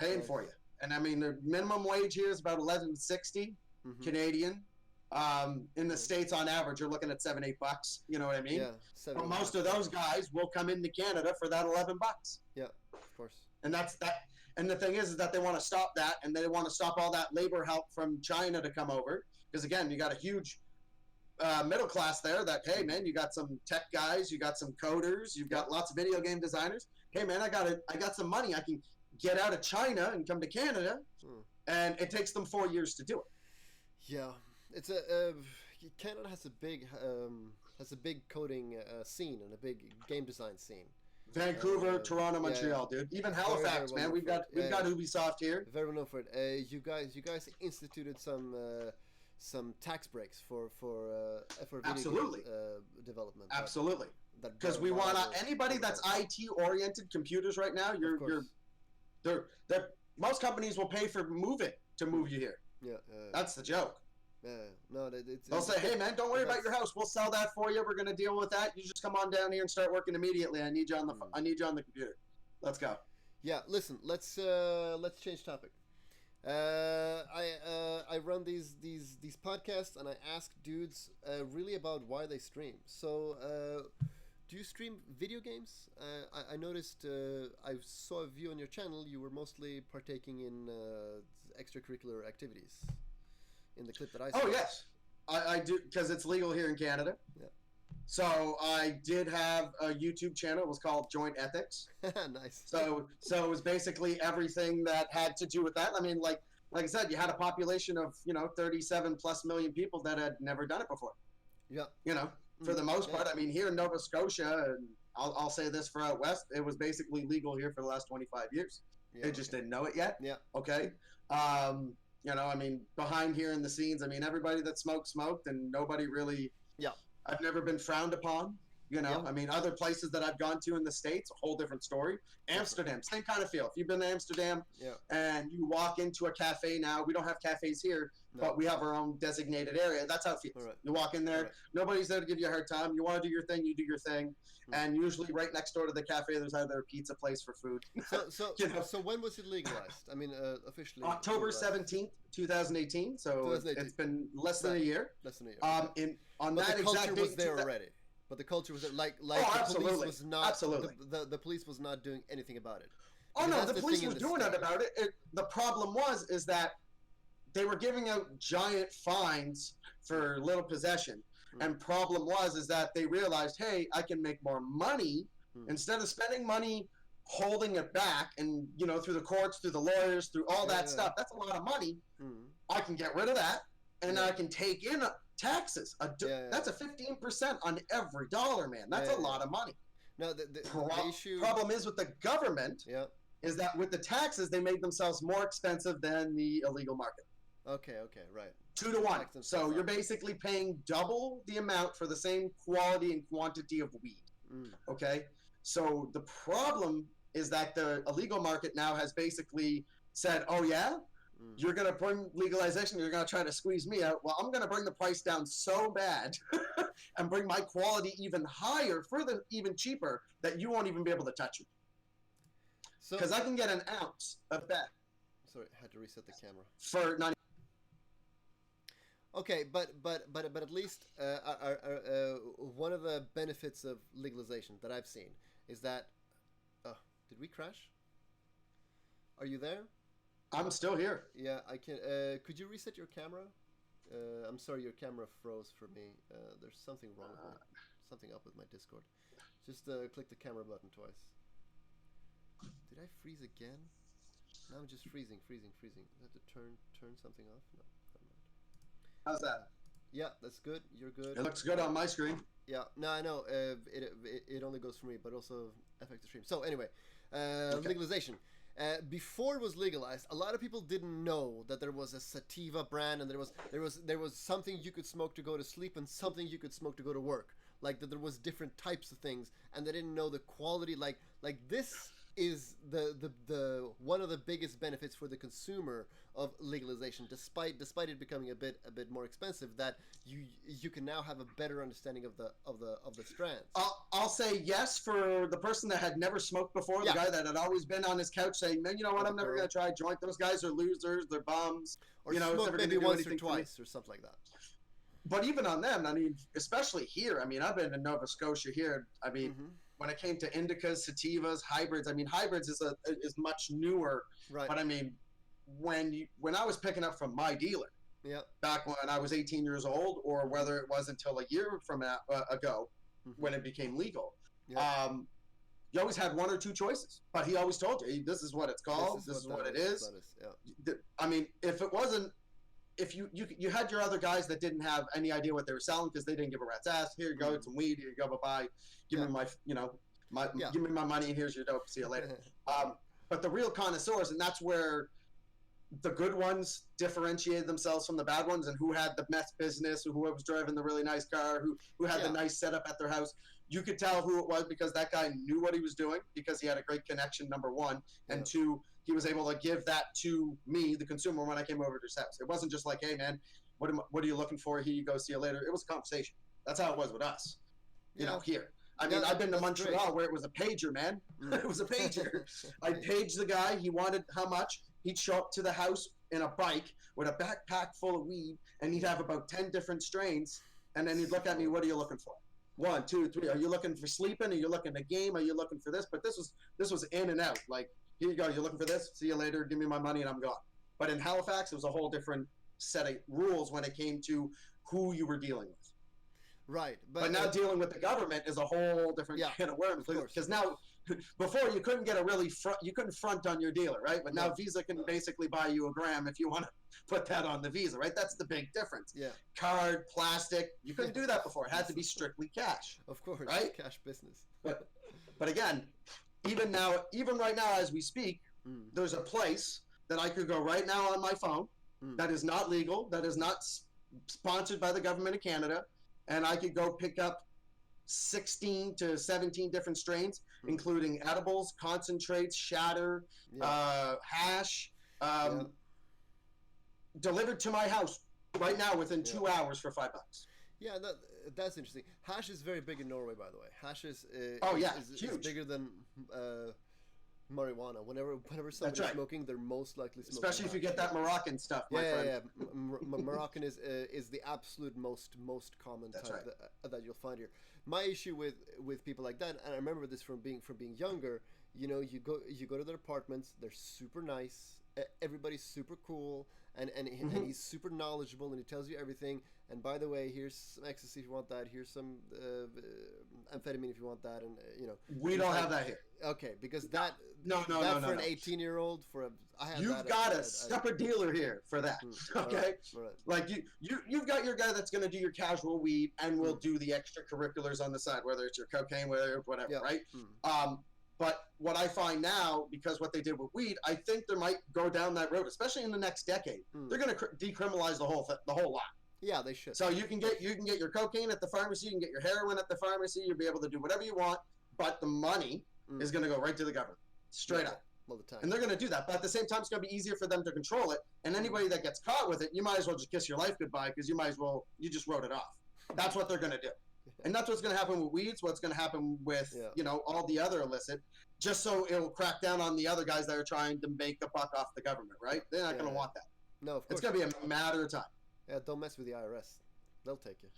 Speaker 1: Right.
Speaker 2: for you. And I mean, the minimum wage here is about 11.60
Speaker 1: Mhm.
Speaker 2: Canadian. In the
Speaker 1: Right.
Speaker 2: States, on average, you're looking at $7-8. You know what I mean?
Speaker 1: Yeah,
Speaker 2: But most of those guys will come into Canada for that $11.
Speaker 1: Yeah, of course.
Speaker 2: And that's that. And the thing is that they want to stop that, and they want to stop all that labor help from China to come over. Because again, you got a huge middle class there that, hey man, you got some tech guys, you got some coders, you've got lots of video game designers. Hey man, I got some money. I can get out of China and come to Canada, and it takes them 4 years to do it.
Speaker 1: Yeah, it's Canada has a big coding scene and a big game design scene.
Speaker 2: Vancouver, Toronto, Montreal, dude. Even Halifax, man. We've got Ubisoft here.
Speaker 1: Very well known for it. You guys instituted some tax breaks for video
Speaker 2: Absolutely.
Speaker 1: Development.
Speaker 2: Absolutely. Because we want anybody that's IT oriented computers right now. They're most companies will pay for move you here.
Speaker 1: Yeah.
Speaker 2: That's the joke.
Speaker 1: No,
Speaker 2: they'll say, hey man, don't worry about your house. We'll sell that for you. We're gonna deal with that. You just come on down here and start working immediately. I need you on the computer. Let's go.
Speaker 1: Yeah, listen. Let's change topic. I run these podcasts and I ask dudes really about why they stream. So, do you stream video games? I noticed I saw a view on your channel. You were mostly partaking in extracurricular activities. In the clip that I saw.
Speaker 2: Oh yes, I do, because it's legal here in Canada.
Speaker 1: Yeah.
Speaker 2: So I did have a YouTube channel. It was called Joint Ethics.
Speaker 1: Nice.
Speaker 2: So it was basically everything that had to do with that. I mean, like I said, you had a population of 37 plus million people that had never done it before.
Speaker 1: Yeah.
Speaker 2: For the most part. I mean, here in Nova Scotia, and I'll say this for out west, it was basically legal here for the last 25 years.
Speaker 1: Yeah,
Speaker 2: they just didn't know it yet.
Speaker 1: Yeah.
Speaker 2: Okay. I mean, behind here in the scenes, I mean, everybody that smoked, and nobody really.
Speaker 1: Yeah.
Speaker 2: I've never been frowned upon.
Speaker 1: Yeah.
Speaker 2: I mean, other places that I've gone to in the States, a whole different story. Amsterdam, same kind of feel. If you've been to Amsterdam and you walk into a cafe now, we don't have cafes here, but we have our own designated area. That's how it feels.
Speaker 1: Right.
Speaker 2: You walk in there, nobody's there to give you a hard time. You want to do your thing, you do your thing. And usually right next door to the cafe, there's either a pizza place for food.
Speaker 1: So when was it legalized? I mean, officially.
Speaker 2: October 17th, 2018. So it's been less than a year.
Speaker 1: Less than a year.
Speaker 2: On
Speaker 1: but
Speaker 2: that
Speaker 1: the culture
Speaker 2: exact date
Speaker 1: was there already. But the culture was there, like the police was not.
Speaker 2: Absolutely.
Speaker 1: The police was not doing anything about it.
Speaker 2: Oh no, the police was doing it about it. The problem is that they were giving out giant fines for little possession. And problem is that they realized, hey, I can make more money instead of spending money holding it back and through the courts, through the lawyers, through all that stuff. That's a lot of money. I can get rid of that, and I can take in taxes. That's a 15% on every dollar, man. That's a lot of money.
Speaker 1: No, the issue.
Speaker 2: Problem is with the government. Is that with the taxes they made themselves more expensive than the illegal market.
Speaker 1: Okay, right.
Speaker 2: 2 to 1. So you're basically paying double the amount for the same quality and quantity of weed. Okay? So the problem is that the illegal market now has basically said, oh yeah? You're going to bring legalization, you're going to try to squeeze me out. Well, I'm going to bring the price down so bad and bring my quality even higher, further even cheaper, that you won't even be able to touch it. Because I can get an ounce of that.
Speaker 1: Sorry, I had to reset the camera.
Speaker 2: For 90.
Speaker 1: Okay, but at least one of the benefits of legalization that I've seen is that. Did we crash? Are you there?
Speaker 2: I'm still here.
Speaker 1: Yeah, I can. Could you reset your camera? I'm sorry, your camera froze for me. There's something wrong with something up with my Discord. Just click the camera button twice. Did I freeze again? Now I'm just freezing. I have to turn something off. No, never mind.
Speaker 2: How's that?
Speaker 1: Yeah, that's good. You're good.
Speaker 2: It looks good on my screen.
Speaker 1: Yeah, no, I know. It only goes for me, but also affects the stream. So anyway, legalization. Before it was legalized, a lot of people didn't know that there was a sativa brand, and there was something you could smoke to go to sleep and something you could smoke to go to work. Like that, there was different types of things, and they didn't know the quality. Like this is the one of the biggest benefits for the consumer of legalization, despite it becoming a bit more expensive, that you can now have a better understanding of the strands.
Speaker 2: I'll say yes for the person that had never smoked before, the guy that had always been on his couch saying, man, you know what, I'm never gonna try a joint. Those guys are losers, they're bums.
Speaker 1: Or smoke maybe once or twice or something like that.
Speaker 2: But even on them, I mean, especially here, I mean, I've been in Nova Scotia here. I mean, when it came to indicas, sativas, hybrids, I mean, hybrids is much newer.
Speaker 1: Right.
Speaker 2: But I mean, when I was picking up from my dealer,
Speaker 1: Yeah.
Speaker 2: back when I was 18 years old, or whether it was until a year from ago when it became legal.
Speaker 1: Yeah.
Speaker 2: You always had one or two choices, but he always told you, hey, this is what it's called. This is what it is.
Speaker 1: Yeah.
Speaker 2: I mean, if it wasn't, if you had your other guys that didn't have any idea what they were selling because they didn't give a rat's ass. Here you go, it's some weed. Here you go, bye bye. Give me my, give me my money, and here's your dope. See you later. But the real connoisseurs, and that's where the good ones differentiated themselves from the bad ones, and who had the meth business, who was driving the really nice car, who had the nice setup at their house. You could tell who it was because that guy knew what he was doing, because he had a great connection, number one, and two, he was able to give that to me, the consumer, when I came over to his house. It wasn't just like, hey man, what are you looking for? Here you go, see you later. It was a conversation. That's how it was with us, here. I mean, I've been to Montreal where it was a pager, man. It was a pager. I paged the guy. He wanted how much. He'd show up to the house in a bike with a backpack full of weed, and he'd have about 10 different strains. And then he'd look at me, what are you looking for? 1, 2, 3. Are you looking for sleeping? Are you looking to game? Are you looking for this? But this was in and out. Like, here you go. You're looking for this? See you later. Give me my money, and I'm gone. But in Halifax, it was a whole different set of rules when it came to who you were dealing with.
Speaker 1: Right,
Speaker 2: but now dealing with the government is a whole different kind of worms. Because now, before you couldn't get you couldn't front on your dealer, right? But now Visa can basically buy you a gram if you want to put that on the Visa, right? That's the big difference.
Speaker 1: Yeah.
Speaker 2: Card, plastic, you couldn't do that before. It had to be strictly cash.
Speaker 1: Of course,
Speaker 2: right?
Speaker 1: Cash business.
Speaker 2: But again, even right now as we speak, there's a place that I could go right now on my phone that is not legal, that is not sponsored by the government of Canada. And I could go pick up 16 to 17 different strains, including edibles, concentrates, shatter, hash, delivered to my house right now within 2 hours for $5.
Speaker 1: Yeah, that's interesting. Hash is very big in Norway, by the way. Hash is
Speaker 2: huge.
Speaker 1: Bigger than marijuana. Whenever somebody's smoking, they're most likely smoking.
Speaker 2: Especially if you get that Moroccan stuff, my friend.
Speaker 1: Yeah. Moroccan is the absolute most common type that you'll find here. My issue with people like that, and I remember this from being younger. You go to their apartments. They're super nice. Everybody's super cool, and he's super knowledgeable, and he tells you everything. And by the way, here's some ecstasy if you want that. Here's some amphetamine if you want that, and
Speaker 2: we don't have that here.
Speaker 1: Okay, because that
Speaker 2: no,
Speaker 1: for an 18-year-old
Speaker 2: you've got a separate dealer here for that. Okay,
Speaker 1: right.
Speaker 2: Like you've got your guy that's going to do your casual weed and will do the extracurriculars on the side, whether it's your cocaine, whatever, right? But what I find now, because what they did with weed, I think they might go down that road, especially in the next decade. They're going to decriminalize the whole lot.
Speaker 1: Yeah, they should.
Speaker 2: So you can get your cocaine at the pharmacy, you can get your heroin at the pharmacy, you'll be able to do whatever you want, but the money is going to go right to the government, straight up.
Speaker 1: All the time.
Speaker 2: And they're going to do that, but at the same time, it's going to be easier for them to control it. And anybody that gets caught with it, you might as well just kiss your life goodbye, because you just wrote it off. That's what they're going to do. And that's what's going to happen with weeds, what's going to happen with, all the other illicit, just so it'll crack down on the other guys that are trying to make a buck off the government, right? They're not going to want that.
Speaker 1: No, of course.
Speaker 2: It's going to be a matter of time.
Speaker 1: Yeah, don't mess with the IRS. They'll take you.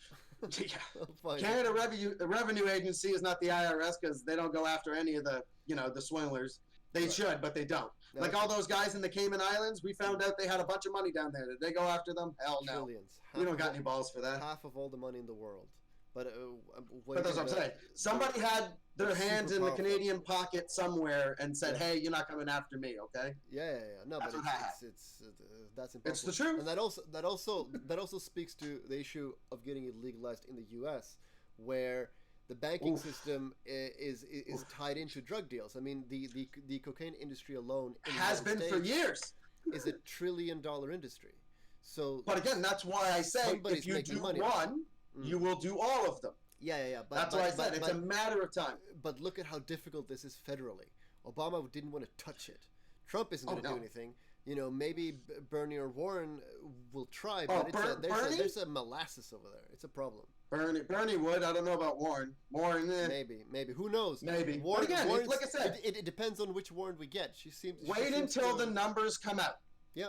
Speaker 2: Canada Revenue Agency is not the IRS, because they don't go after any of the, the swindlers. They should, but they don't. No. Like all those guys in the Cayman Islands, we found out they had a bunch of money down there. Did they go after them? Hell no.
Speaker 1: Trillions.
Speaker 2: You don't got any balls for that.
Speaker 1: Half of all the money in the world. But
Speaker 2: that's what I'm saying. Somebody had their hands in the Canadian pocket somewhere and said, "Hey, you're not coming after me, okay?"
Speaker 1: Yeah. No, that's but it's that's impossible.
Speaker 2: It's the truth.
Speaker 1: And that also speaks to the issue of getting it legalized in the U.S., where the banking system is tied into drug deals. I mean, the cocaine industry alone
Speaker 2: has been for years.
Speaker 1: Is $1 trillion industry. So,
Speaker 2: but again, that's why I say if you do one, you will do all of them.
Speaker 1: Yeah.
Speaker 2: That's why I said it's a matter of time.
Speaker 1: But look at how difficult this is federally. Obama didn't want to touch it. Trump isn't going to do anything. Maybe Bernie or Warren will try, but there's a molasses over there. It's a problem.
Speaker 2: Bernie would. I don't know about Warren. Warren,
Speaker 1: maybe. Who knows?
Speaker 2: Maybe.
Speaker 1: Warren,
Speaker 2: but again, like I said,
Speaker 1: it depends on which Warren we get.
Speaker 2: Wait until the numbers come out.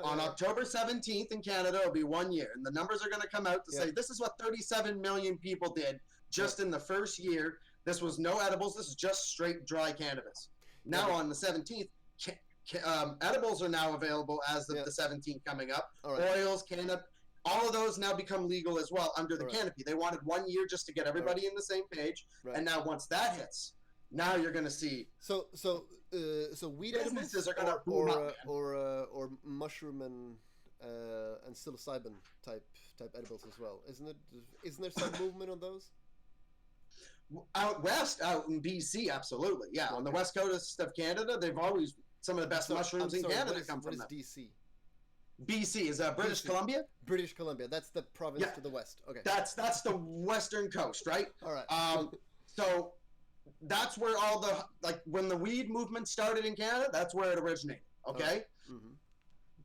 Speaker 2: On October 17th in Canada, it'll be 1 year, and the numbers are going to come out to say this is what 37 million people did just in the first year. This was no edibles. This is just straight dry cannabis. Now on the 17th, edibles are now available as of the 17th coming up.
Speaker 1: Right.
Speaker 2: Oils, All of those now become legal as well under the canopy. They wanted 1 year just to get everybody in the same page, and now once that hits, now you're going to see.
Speaker 1: So weed
Speaker 2: businesses
Speaker 1: edibles
Speaker 2: are going to boom up,
Speaker 1: or mushroom and psilocybin type edibles as well. Isn't there some movement on those?
Speaker 2: Out west, out in BC, absolutely. Yeah, on the west coast of Canada, they've always some of the best mushrooms in Canada come from them.
Speaker 1: What is DC?
Speaker 2: BC is British Columbia.
Speaker 1: British Columbia. That's the province to the west. Okay.
Speaker 2: That's the western coast, right?
Speaker 1: All right.
Speaker 2: So that's where all the when the weed movement started in Canada, that's where it originated. Okay.
Speaker 1: Mm-hmm.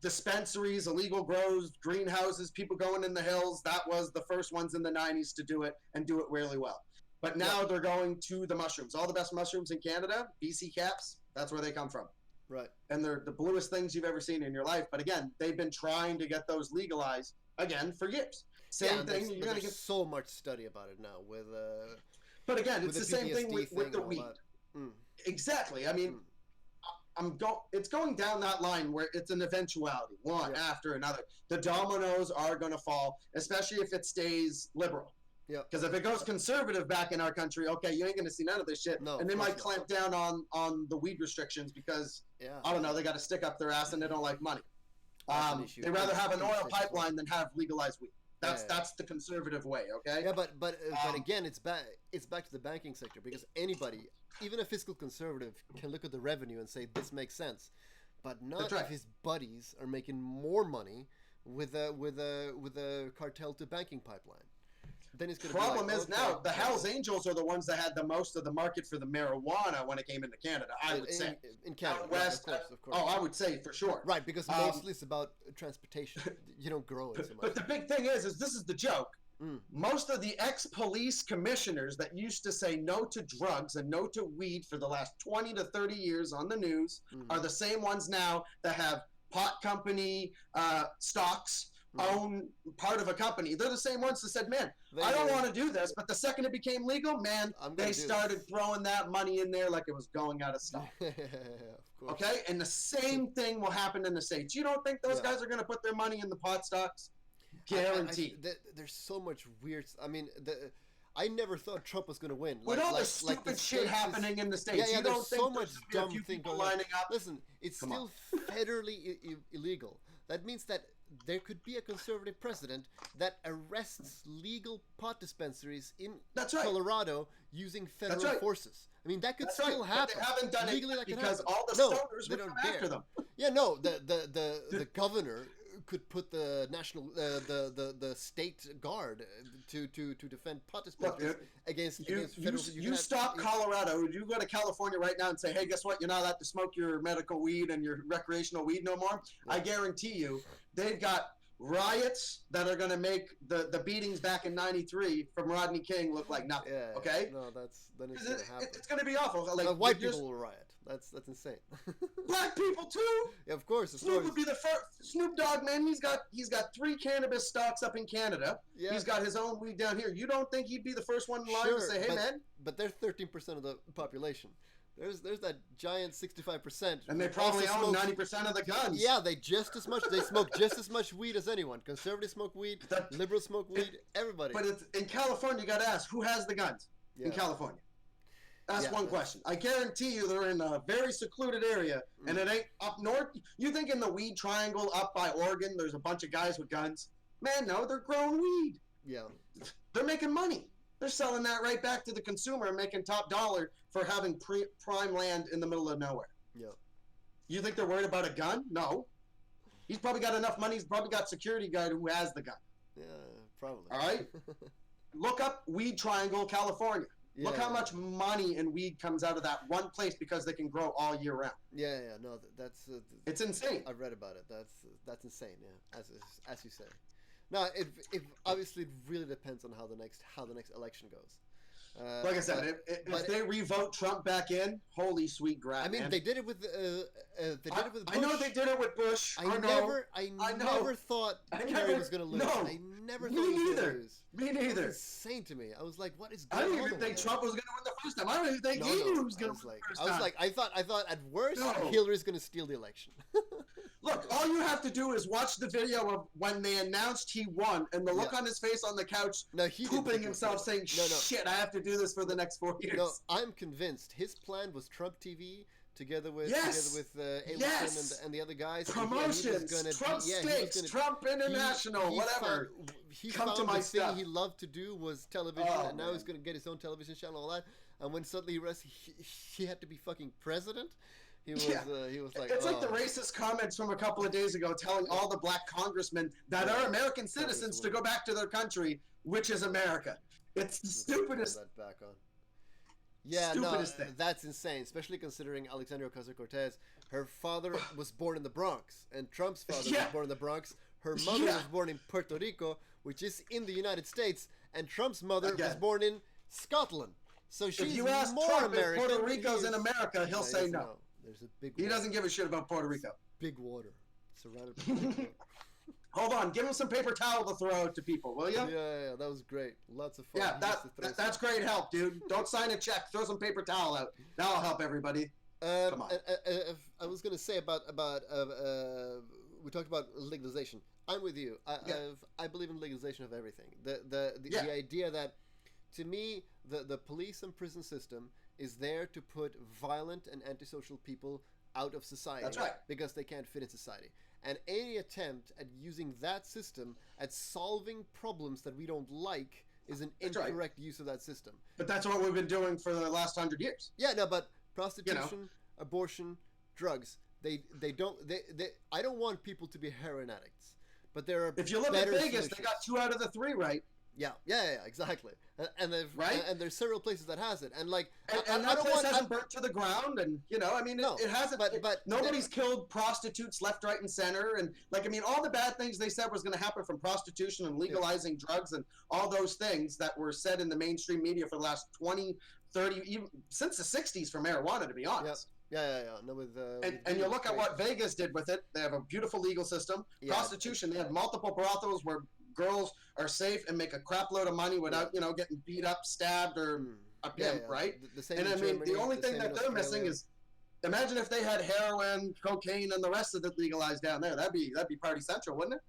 Speaker 2: Dispensaries, illegal grows, greenhouses, people going in the hills. That was the first ones in the 90s to do it and do it really well. But now they're going to the mushrooms. All the best mushrooms in Canada, BC caps, that's where they come from.
Speaker 1: Right.
Speaker 2: And they're the bluest things you've ever seen in your life. But again, they've been trying to get those legalized again for years. Same thing. You're going to get
Speaker 1: so much study about it now with.
Speaker 2: But again, it's the same thing with the weed. Exactly. I mean, it's going down that line where it's an eventuality, one after another. The dominoes are going to fall, especially if it stays liberal.
Speaker 1: Yeah.
Speaker 2: Because if it goes conservative back in our country, okay, you ain't going to see none of this shit.
Speaker 1: No,
Speaker 2: and they might clamp down on the weed restrictions because, I don't know, they got to stick up their ass and they don't like money. They rather have an oil pipeline than have legalized weed. That's the conservative way, okay?
Speaker 1: Yeah, but again, it's back to the banking sector because anybody, even a fiscal conservative, can look at the revenue and say this makes sense, but not if his buddies are making more money with a cartel to banking pipeline. Then it's going to
Speaker 2: problem is now the Hells Angels are the ones that had the most of the market for the marijuana when it came into Canada. I would say
Speaker 1: in Canada,
Speaker 2: West,
Speaker 1: of course.
Speaker 2: Oh, I would say for sure.
Speaker 1: Right, because mostly it's about transportation. You don't grow it so much.
Speaker 2: But the big thing is this is the joke. Most of the ex-police commissioners that used to say no to drugs and no to weed for the last 20 to 30 years on the news are the same ones now that have pot company stocks. Own part of a company. They're the same ones that said, man, I don't want to do this, but the second it became legal, man, they started throwing that money in there like it was going out of style. Okay? And the same thing will happen in the States. You don't think those guys are going to put their money in the pot stocks? Guaranteed.
Speaker 1: There's so much weird... I mean, I never thought Trump was going to win.
Speaker 2: With all the stupid shit happening in the States,
Speaker 1: you
Speaker 2: don't think
Speaker 1: so much dumb thing
Speaker 2: going lining up?
Speaker 1: Listen, it's still federally illegal. That means that there could be a conservative president that arrests legal pot dispensaries in Colorado using federal forces. I mean, that could still happen.
Speaker 2: But they haven't done
Speaker 1: legally,
Speaker 2: it because all the stoners would come after them.
Speaker 1: Yeah, no, the governor could put the the state guard to defend pot dispensaries against federal.
Speaker 2: You stop Colorado. You go to California right now and say, hey, guess what? You're not allowed to smoke your medical weed and your recreational weed no more. Yeah. I guarantee you, they've got riots that are going to make the beatings back in '93 from Rodney King look like nothing.
Speaker 1: Yeah,
Speaker 2: okay?
Speaker 1: No, then it's going to happen.
Speaker 2: It's going to be awful. Like
Speaker 1: white people will riot. That's insane.
Speaker 2: Black people too.
Speaker 1: Yeah, of course.
Speaker 2: Snoop would be the first. Snoop Dogg, man, he's got 3 cannabis stocks up in Canada. Yeah. He's got his own weed down here. You don't think he'd be the first one in line to say, "Hey, man"?
Speaker 1: But they're 13% of the population. There's that giant 65%.
Speaker 2: And they probably own 90% of the guns.
Speaker 1: Yeah, they smoke just as much weed as anyone. Conservatives smoke weed, liberals smoke weed, everybody.
Speaker 2: But it's, in California, you got to ask, who has the guns in California? That's one question. I guarantee you they're in a very secluded area, and it ain't up north. You think in the weed triangle up by Oregon, there's a bunch of guys with guns? Man, no, they're growing weed.
Speaker 1: Yeah.
Speaker 2: They're making money. They're selling that right back to the consumer and making top dollar for having prime land in the middle of nowhere.
Speaker 1: Yeah.
Speaker 2: You think they're worried about a gun? No. He's probably got enough money. He's probably got security guard who has the gun.
Speaker 1: Yeah, probably.
Speaker 2: All right? Look up Weed Triangle, California. Yeah, Look how much money and weed comes out of that one place because they can grow all year round.
Speaker 1: Yeah, no, that's...
Speaker 2: it's insane.
Speaker 1: I've read about it. That's insane, yeah, as you say. No, it obviously it really depends on how the next election goes.
Speaker 2: Like I said, if they revote Trump back in, holy sweet grat.
Speaker 1: I mean,
Speaker 2: man.
Speaker 1: they did it with Bush.
Speaker 2: I know they did it with Bush.
Speaker 1: I never thought Kerry was going to lose.
Speaker 2: No,
Speaker 1: I never thought he was going to lose.
Speaker 2: Me neither.
Speaker 1: It was insane to me. I was like, what is
Speaker 2: I
Speaker 1: going on?
Speaker 2: didn't even think Trump was going to win the first time. I don't even think he knew he was going to win the first time.
Speaker 1: I was like, I thought at worst Hillary's going to steal the election.
Speaker 2: Look, all you have to do is watch the video of when they announced he won and the look on his face on the couch, pooping himself, saying, shit, I have to do this for the next 4 years.
Speaker 1: No, I'm convinced his plan was Trump TV together with Adelson and the other guys.
Speaker 2: Promotions, Trump Steaks, Trump International, whatever.
Speaker 1: He found the thing he loved to do was television, and now he's going to get his own television channel and all that. And when suddenly he realized he had to be fucking president, he was like,
Speaker 2: it's like the racist comments from a couple of days ago telling all the black congressmen that are American citizens to go back to their country, which is America. It's the stupidest.
Speaker 1: That back on. Yeah, stupidest thing. That's insane, especially considering Alexandria Ocasio-Cortez. Her father was born in the Bronx, and Trump's father was born in the Bronx. Her mother was born in Puerto Rico, which is in the United States, and Trump's mother was born in Scotland. So she's
Speaker 2: if you ask
Speaker 1: more
Speaker 2: Trump
Speaker 1: American.
Speaker 2: If Puerto Rico's in America, he'll say no.
Speaker 1: There's a big.
Speaker 2: He doesn't give a shit about Puerto Rico.
Speaker 1: Big water, surrounded by big water.
Speaker 2: Hold on, give him some paper towel to throw out to people, will you?
Speaker 1: Yeah, that was great. Lots of fun.
Speaker 2: Yeah, that's great help, dude. Don't sign a check. Throw some paper towel out. That'll help everybody. Come on.
Speaker 1: I was gonna say about we talked about legalization. I'm with you. I believe in legalization of everything. The idea that, to me, the police and prison system is there to put violent and antisocial people out of society.
Speaker 2: That's right.
Speaker 1: Because they can't fit in society. And any attempt at using that system at solving problems that we don't like is an incorrect use of that system.
Speaker 2: But that's what we've been doing for the last 100 years.
Speaker 1: Yeah, no, but prostitution, abortion, drugs, they don't. I don't want people to be heroin addicts, but there are. If you look at
Speaker 2: Vegas, they got 2 out of the 3 right.
Speaker 1: Yeah, exactly. And there's several places that has it, and like,
Speaker 2: and that place hasn't burnt to the ground, and it hasn't. But nobody's killed prostitutes left, right, and center, and all the bad things they said was going to happen from prostitution and legalizing drugs and all those things that were said in the mainstream media for the last 20, 30, even since the 60s for marijuana, to be honest.
Speaker 1: Yeah. No,
Speaker 2: and you look at what Vegas did with it. They have a beautiful legal system. Prostitution, they have multiple brothels where girls are safe and make a crap load of money without getting beat up, stabbed, or a pimp, right? And the only thing that they're missing is, imagine if they had heroin, cocaine, and the rest of it legalized down there. That'd be party central, wouldn't it?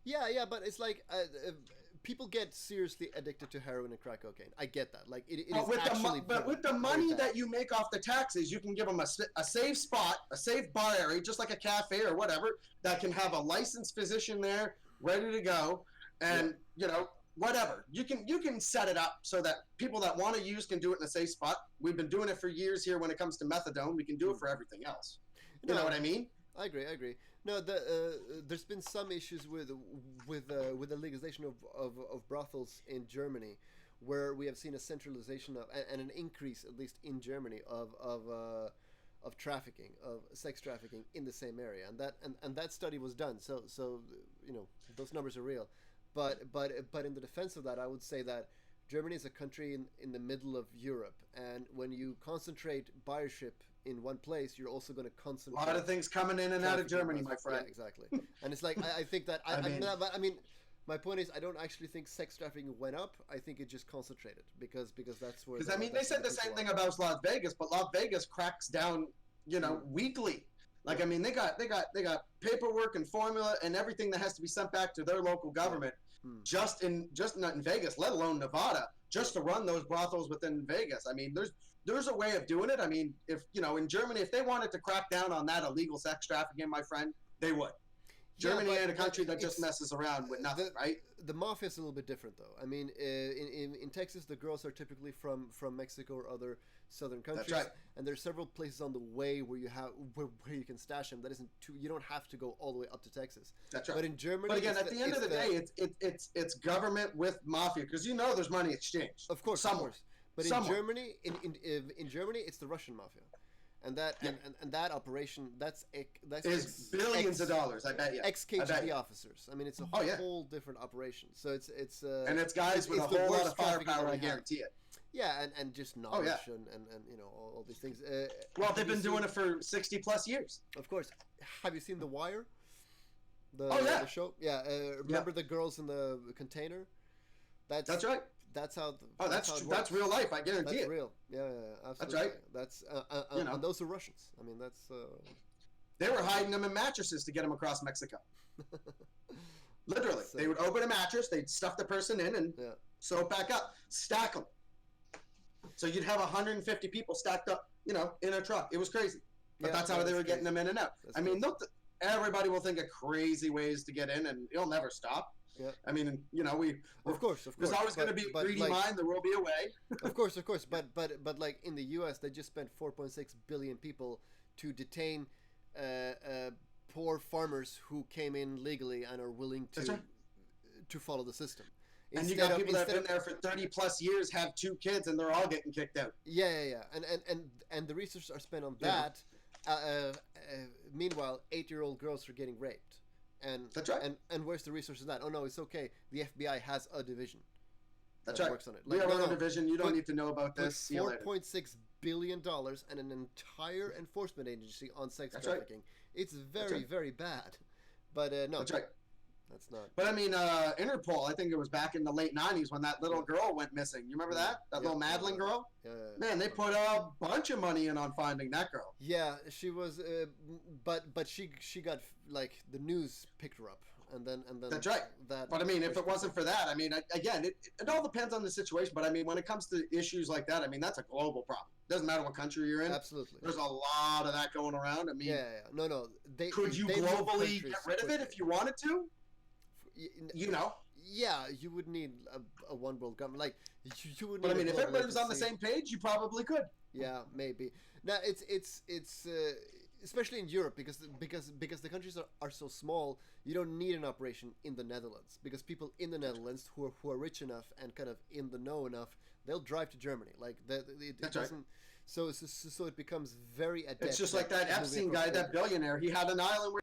Speaker 1: Yeah, but it's like people get seriously addicted to heroin and crack cocaine. I get that. Like it is actually.
Speaker 2: But with the money that you make off the taxes, you can give them a safe spot, a safe bar area, just like a cafe or whatever, that can have a licensed physician there, ready to go. And whatever, you can set it up so that people that want to use can do it in a safe spot. We've been doing it for years here when it comes to methadone. We can do it for everything else. You know what I mean?
Speaker 1: I agree. No, there's been some issues with the legalization of brothels in Germany, where we have seen a centralization of and an increase, at least in Germany, of trafficking, of sex trafficking in the same area, and that study was done. So those numbers are real. But in the defense of that, I would say that Germany is a country in the middle of Europe, and when you concentrate buyership in one place, you're also going to concentrate
Speaker 2: a lot of things coming in and out of Germany, my friend.
Speaker 1: Yeah, exactly. And it's like I think that my point is, I don't actually think sex trafficking went up. I think it just concentrated because that's where.
Speaker 2: Because they said the same thing about Las Vegas, but Las Vegas cracks down, weekly. Like they got paperwork and formula and everything that has to be sent back to their local government. Just not in Vegas, let alone Nevada, just to run those brothels within Vegas. There's a way of doing it. If in Germany, if they wanted to crack down on that illegal sex trafficking, my friend, they would. Germany ain't a country that just messes around with nothing, right?
Speaker 1: The mafia is a little bit different, though. In Texas, the girls are typically from Mexico or other southern countries.
Speaker 2: That's right.
Speaker 1: And there's several places on the way where you can stash them. That isn't too. You don't have to go all the way up to Texas.
Speaker 2: That's right.
Speaker 1: But in Germany,
Speaker 2: but again, at the end of the day, it's government with mafia, because there's money exchanged.
Speaker 1: Of course,
Speaker 2: somewhere.
Speaker 1: But in Germany, in Germany, it's the Russian mafia. And that and that operation that's
Speaker 2: billions of dollars, I bet you.
Speaker 1: Ex-KGB officers. It's a whole different operation. So it's
Speaker 2: and it's guys with a whole lot of firepower. I guarantee it.
Speaker 1: Yeah, and just
Speaker 2: Oh
Speaker 1: knowledge
Speaker 2: yeah.
Speaker 1: and you know all these things.
Speaker 2: Well,
Speaker 1: Have
Speaker 2: they've
Speaker 1: you
Speaker 2: been doing
Speaker 1: seen?
Speaker 2: it for 60 plus years.
Speaker 1: Of course. Have you seen The Wire?
Speaker 2: Oh yeah.
Speaker 1: The show? Yeah.
Speaker 2: Yeah.
Speaker 1: Remember the girls in the container? That's
Speaker 2: That's right.
Speaker 1: that's how
Speaker 2: Oh,
Speaker 1: that's how it works.
Speaker 2: that's real life. I guarantee
Speaker 1: That's
Speaker 2: it.
Speaker 1: real. Yeah, yeah, yeah,
Speaker 2: That's
Speaker 1: absolutely.
Speaker 2: right.
Speaker 1: That's
Speaker 2: You know,
Speaker 1: and those are Russians. I mean, that's
Speaker 2: they were hiding them in mattresses to get them across Mexico. Literally,
Speaker 1: so,
Speaker 2: they would open a mattress, they'd stuff the person in, and
Speaker 1: yeah.
Speaker 2: sew it back up, stack them. So you'd have 150 people stacked up, you know, in a truck. It was crazy, but
Speaker 1: Yeah,
Speaker 2: that's how
Speaker 1: yeah,
Speaker 2: they were
Speaker 1: that's
Speaker 2: getting them in and out.
Speaker 1: That's
Speaker 2: I mean,
Speaker 1: crazy.
Speaker 2: everybody will think of crazy ways to get in, and it'll never stop.
Speaker 1: Yeah.
Speaker 2: I mean, you know,
Speaker 1: Of course,
Speaker 2: there's always going to be a greedy
Speaker 1: like,
Speaker 2: mind. There will be a way.
Speaker 1: of course. But like in the U.S., they just spent 4.6 billion people to detain poor farmers who came in legally and are willing
Speaker 2: That's right.
Speaker 1: to follow the system.
Speaker 2: And you got people that have been there for 30 plus years, have 2 kids, and they're all getting kicked out.
Speaker 1: Yeah. And the resources are spent on
Speaker 2: Yeah.
Speaker 1: that. Meanwhile, 8-year-old girls are getting raped. And
Speaker 2: That's right.
Speaker 1: And where's the resources in that? Oh no, it's okay. The FBI has a division.
Speaker 2: That's
Speaker 1: that
Speaker 2: right.
Speaker 1: Works on it.
Speaker 2: We have
Speaker 1: no,
Speaker 2: our own
Speaker 1: no.
Speaker 2: division. You don't
Speaker 1: Put-
Speaker 2: need to know about
Speaker 1: Put
Speaker 2: this. See you later.
Speaker 1: $4.6 billion and an entire enforcement agency on sex
Speaker 2: That's right.
Speaker 1: trafficking. It's very,
Speaker 2: right.
Speaker 1: very bad. But no,
Speaker 2: That's right.
Speaker 1: that's not.
Speaker 2: But I mean, Interpol, I think it was back in the late 90s when that little girl went missing. You remember that? That little Madeline girl? Man, they put a bunch of money in on finding that girl.
Speaker 1: Yeah, she was, but she got like the news picked her up, and then
Speaker 2: That's right. But I mean, if it wasn't for that, I mean, again, it all depends on the situation. But I mean, when it comes to issues like that, I mean, that's a global problem. Doesn't matter what country you're in.
Speaker 1: Absolutely.
Speaker 2: There's a lot of that going around. I mean,
Speaker 1: Yeah. No.
Speaker 2: could you
Speaker 1: they move
Speaker 2: globally
Speaker 1: countries
Speaker 2: get rid of it
Speaker 1: quickly.
Speaker 2: if you wanted to? You know.
Speaker 1: Yeah, you would need a one world government. Like you would.
Speaker 2: But I
Speaker 1: need a
Speaker 2: mean, if
Speaker 1: global
Speaker 2: everybody was on the
Speaker 1: agency.
Speaker 2: same page, you probably could.
Speaker 1: Yeah, maybe. Now it's especially in Europe because the countries are so small. You don't need an operation in the Netherlands because people in the Netherlands who are rich enough and kind of in the know enough, they'll drive to Germany. Like it
Speaker 2: That's right.
Speaker 1: doesn't. So it becomes very adept.
Speaker 2: It's just like that
Speaker 1: at moving
Speaker 2: Epstein
Speaker 1: across
Speaker 2: guy, that
Speaker 1: borders.
Speaker 2: billionaire. He had an island where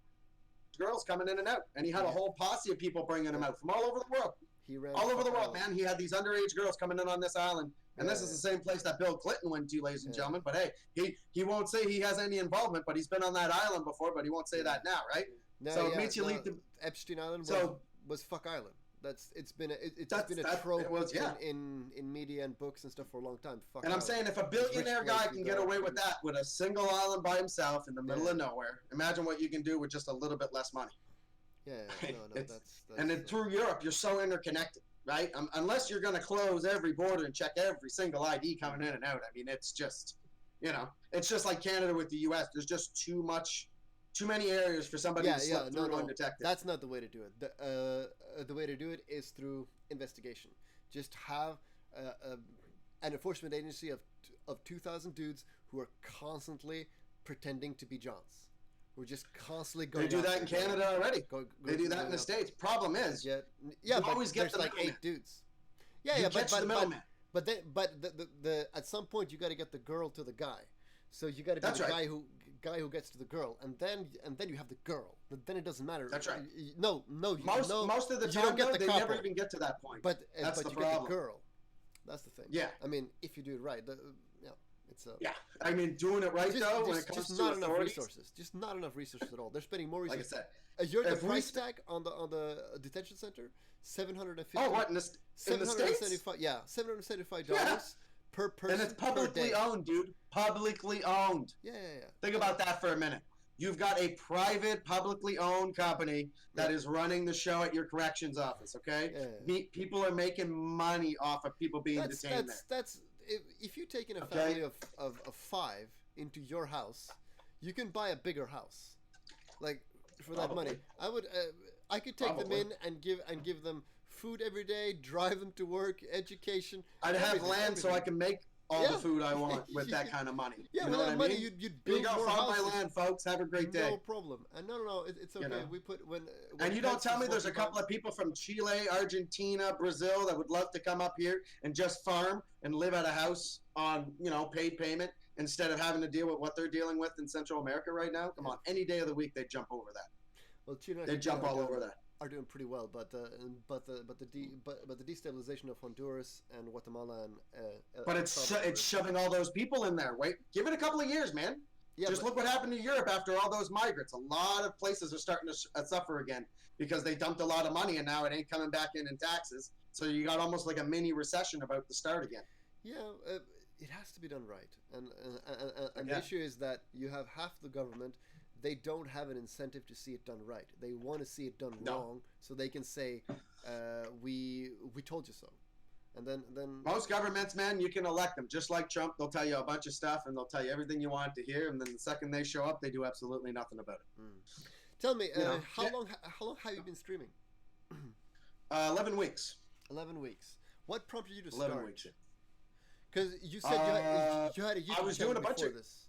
Speaker 2: girls coming in and out, and he had a
Speaker 1: Yeah.
Speaker 2: whole posse of people bringing them out from all over the world.
Speaker 1: He ran
Speaker 2: All over the world,
Speaker 1: island.
Speaker 2: man. He had these underage girls coming in on this island. And this is the same place that Bill Clinton went to, ladies and
Speaker 1: Yeah.
Speaker 2: gentlemen. But hey, he won't say he has any involvement, but he's been on that island before, but he won't say that now, right?
Speaker 1: No,
Speaker 2: So it
Speaker 1: yeah,
Speaker 2: makes you
Speaker 1: no,
Speaker 2: lead to.
Speaker 1: Epstein Island
Speaker 2: So-
Speaker 1: was fuck island. It's been
Speaker 2: That's-
Speaker 1: been a
Speaker 2: that-
Speaker 1: trope
Speaker 2: it was, yeah.
Speaker 1: in media and books and stuff for a long time. Fuck
Speaker 2: And I'm
Speaker 1: island.
Speaker 2: saying if a billionaire
Speaker 1: Rich
Speaker 2: guy
Speaker 1: place
Speaker 2: can
Speaker 1: to
Speaker 2: get
Speaker 1: go.
Speaker 2: away with that with a single island by himself in the middle
Speaker 1: Yeah.
Speaker 2: of nowhere, imagine what you can do with just a little bit less money.
Speaker 1: Yeah, no,
Speaker 2: It's-
Speaker 1: that's
Speaker 2: And then through Europe, you're so interconnected, right? Unless you're going to close every border and check every single ID coming in and out. I mean, it's just, it's just like Canada with the U.S. There's just too many areas for somebody to slip through undetected.
Speaker 1: That's not the way to do it. The way to do it is through investigation. Just have an enforcement agency of 2,000 dudes who are constantly pretending to be Johns. We're just constantly going.
Speaker 2: They do
Speaker 1: out
Speaker 2: that in
Speaker 1: there,
Speaker 2: Canada already.
Speaker 1: go-
Speaker 2: They do that
Speaker 1: going
Speaker 2: in the
Speaker 1: out there.
Speaker 2: States. Problem is,
Speaker 1: Yeah,
Speaker 2: you
Speaker 1: but
Speaker 2: always get
Speaker 1: there's
Speaker 2: the
Speaker 1: like
Speaker 2: middleman.
Speaker 1: 8 dudes. Yeah,
Speaker 2: you
Speaker 1: yeah,
Speaker 2: catch
Speaker 1: but
Speaker 2: the middleman.
Speaker 1: but the at some point you got to get the girl to the guy. So you got to be
Speaker 2: That's
Speaker 1: the
Speaker 2: right.
Speaker 1: guy who gets to the girl, and then you have the girl. Then it doesn't matter.
Speaker 2: That's right.
Speaker 1: No,
Speaker 2: Most of the
Speaker 1: you
Speaker 2: time,
Speaker 1: don't get
Speaker 2: though,
Speaker 1: the
Speaker 2: they
Speaker 1: couple.
Speaker 2: never even get to that point.
Speaker 1: But
Speaker 2: That's
Speaker 1: but
Speaker 2: the
Speaker 1: you get
Speaker 2: problem.
Speaker 1: the girl. That's the thing.
Speaker 2: Yeah.
Speaker 1: I mean, if you do it right, it's
Speaker 2: Yeah, I mean, doing it right though, when it comes
Speaker 1: just
Speaker 2: to
Speaker 1: not enough
Speaker 2: authorities,
Speaker 1: resources. Just not enough resources at all. They're spending more
Speaker 2: like I
Speaker 1: resources.
Speaker 2: said.
Speaker 1: You're the
Speaker 2: if we
Speaker 1: price
Speaker 2: st-
Speaker 1: tag on the detention center, $750.
Speaker 2: Oh, what in the States?
Speaker 1: Yeah, $775
Speaker 2: Yeah.
Speaker 1: per person.
Speaker 2: And it's
Speaker 1: per
Speaker 2: publicly
Speaker 1: day.
Speaker 2: owned, dude. Publicly owned.
Speaker 1: Yeah.
Speaker 2: Think about that for a minute. You've got a private, publicly owned company that
Speaker 1: Yeah.
Speaker 2: is running the show at your corrections office. Okay,
Speaker 1: Yeah.
Speaker 2: People are making money off of people being detained there.
Speaker 1: That's if you take in a
Speaker 2: Okay.
Speaker 1: family of 5 into your house, you can buy a bigger house, like for that
Speaker 2: Probably.
Speaker 1: money. I could take them
Speaker 2: Probably.
Speaker 1: in and give them food every day, drive them to work, education.
Speaker 2: I'd have
Speaker 1: everything,
Speaker 2: land so I
Speaker 1: everything.
Speaker 2: can make all
Speaker 1: Yeah.
Speaker 2: the food I want with that kind of money.
Speaker 1: Yeah,
Speaker 2: you know
Speaker 1: with
Speaker 2: what
Speaker 1: that
Speaker 2: I
Speaker 1: money,
Speaker 2: mean?
Speaker 1: you'd
Speaker 2: Here you
Speaker 1: build
Speaker 2: go,
Speaker 1: more
Speaker 2: farm my
Speaker 1: houses.
Speaker 2: land, folks. Have a great day.
Speaker 1: No problem. And no, it's okay.
Speaker 2: know.
Speaker 1: We put when
Speaker 2: And you don't
Speaker 1: Pence
Speaker 2: tell me
Speaker 1: was
Speaker 2: there's a
Speaker 1: talking
Speaker 2: couple of people from Chile, Argentina, Brazil that would love to come up here and just farm and live at a house on, paid payment instead of having to deal with what they're dealing with in Central America right now. Come on, any day of the week they'd jump over that.
Speaker 1: Well, Chile,
Speaker 2: They'd jump all over that.
Speaker 1: are doing pretty well, but the destabilization of Honduras and Guatemala and
Speaker 2: But it's shoving all those people in there. Wait, give it a couple of years, man.
Speaker 1: yeah,
Speaker 2: Just look what happened to Europe after all those migrants. A lot of places are starting to suffer again because they dumped a lot of money and now it ain't coming back in taxes. So you got almost like a mini recession about to start again.
Speaker 1: Yeah, it has to be done right, and the issue is that you have half the government. They don't have an incentive to see it done right. They want to see it done wrong, so they can say, "We told you so." And then
Speaker 2: most governments, man, you can elect them just like Trump. They'll tell you a bunch of stuff and they'll tell you everything you want to hear, and then the second they show up, they do absolutely nothing about it.
Speaker 1: Tell me, how long have you been streaming?
Speaker 2: 11 weeks.
Speaker 1: 11 weeks. What prompted you to start?
Speaker 2: 11 weeks.
Speaker 1: Because you said you had a YouTube channel before this.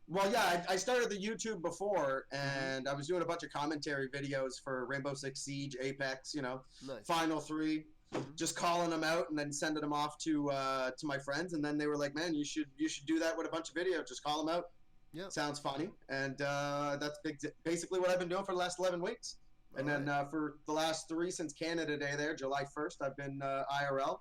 Speaker 2: Well, yeah, I started the YouTube before, and I was doing a bunch of commentary videos for Rainbow Six Siege, Apex, nice. Final 3, just calling them out and then sending them off to my friends, and then they were like, "Man, you should do that with a bunch of videos. Just call them out. Yeah, sounds funny." And that's basically what I've been doing for the last 11 weeks. And then for the last 3 since Canada Day, there, July 1st, I've been IRL,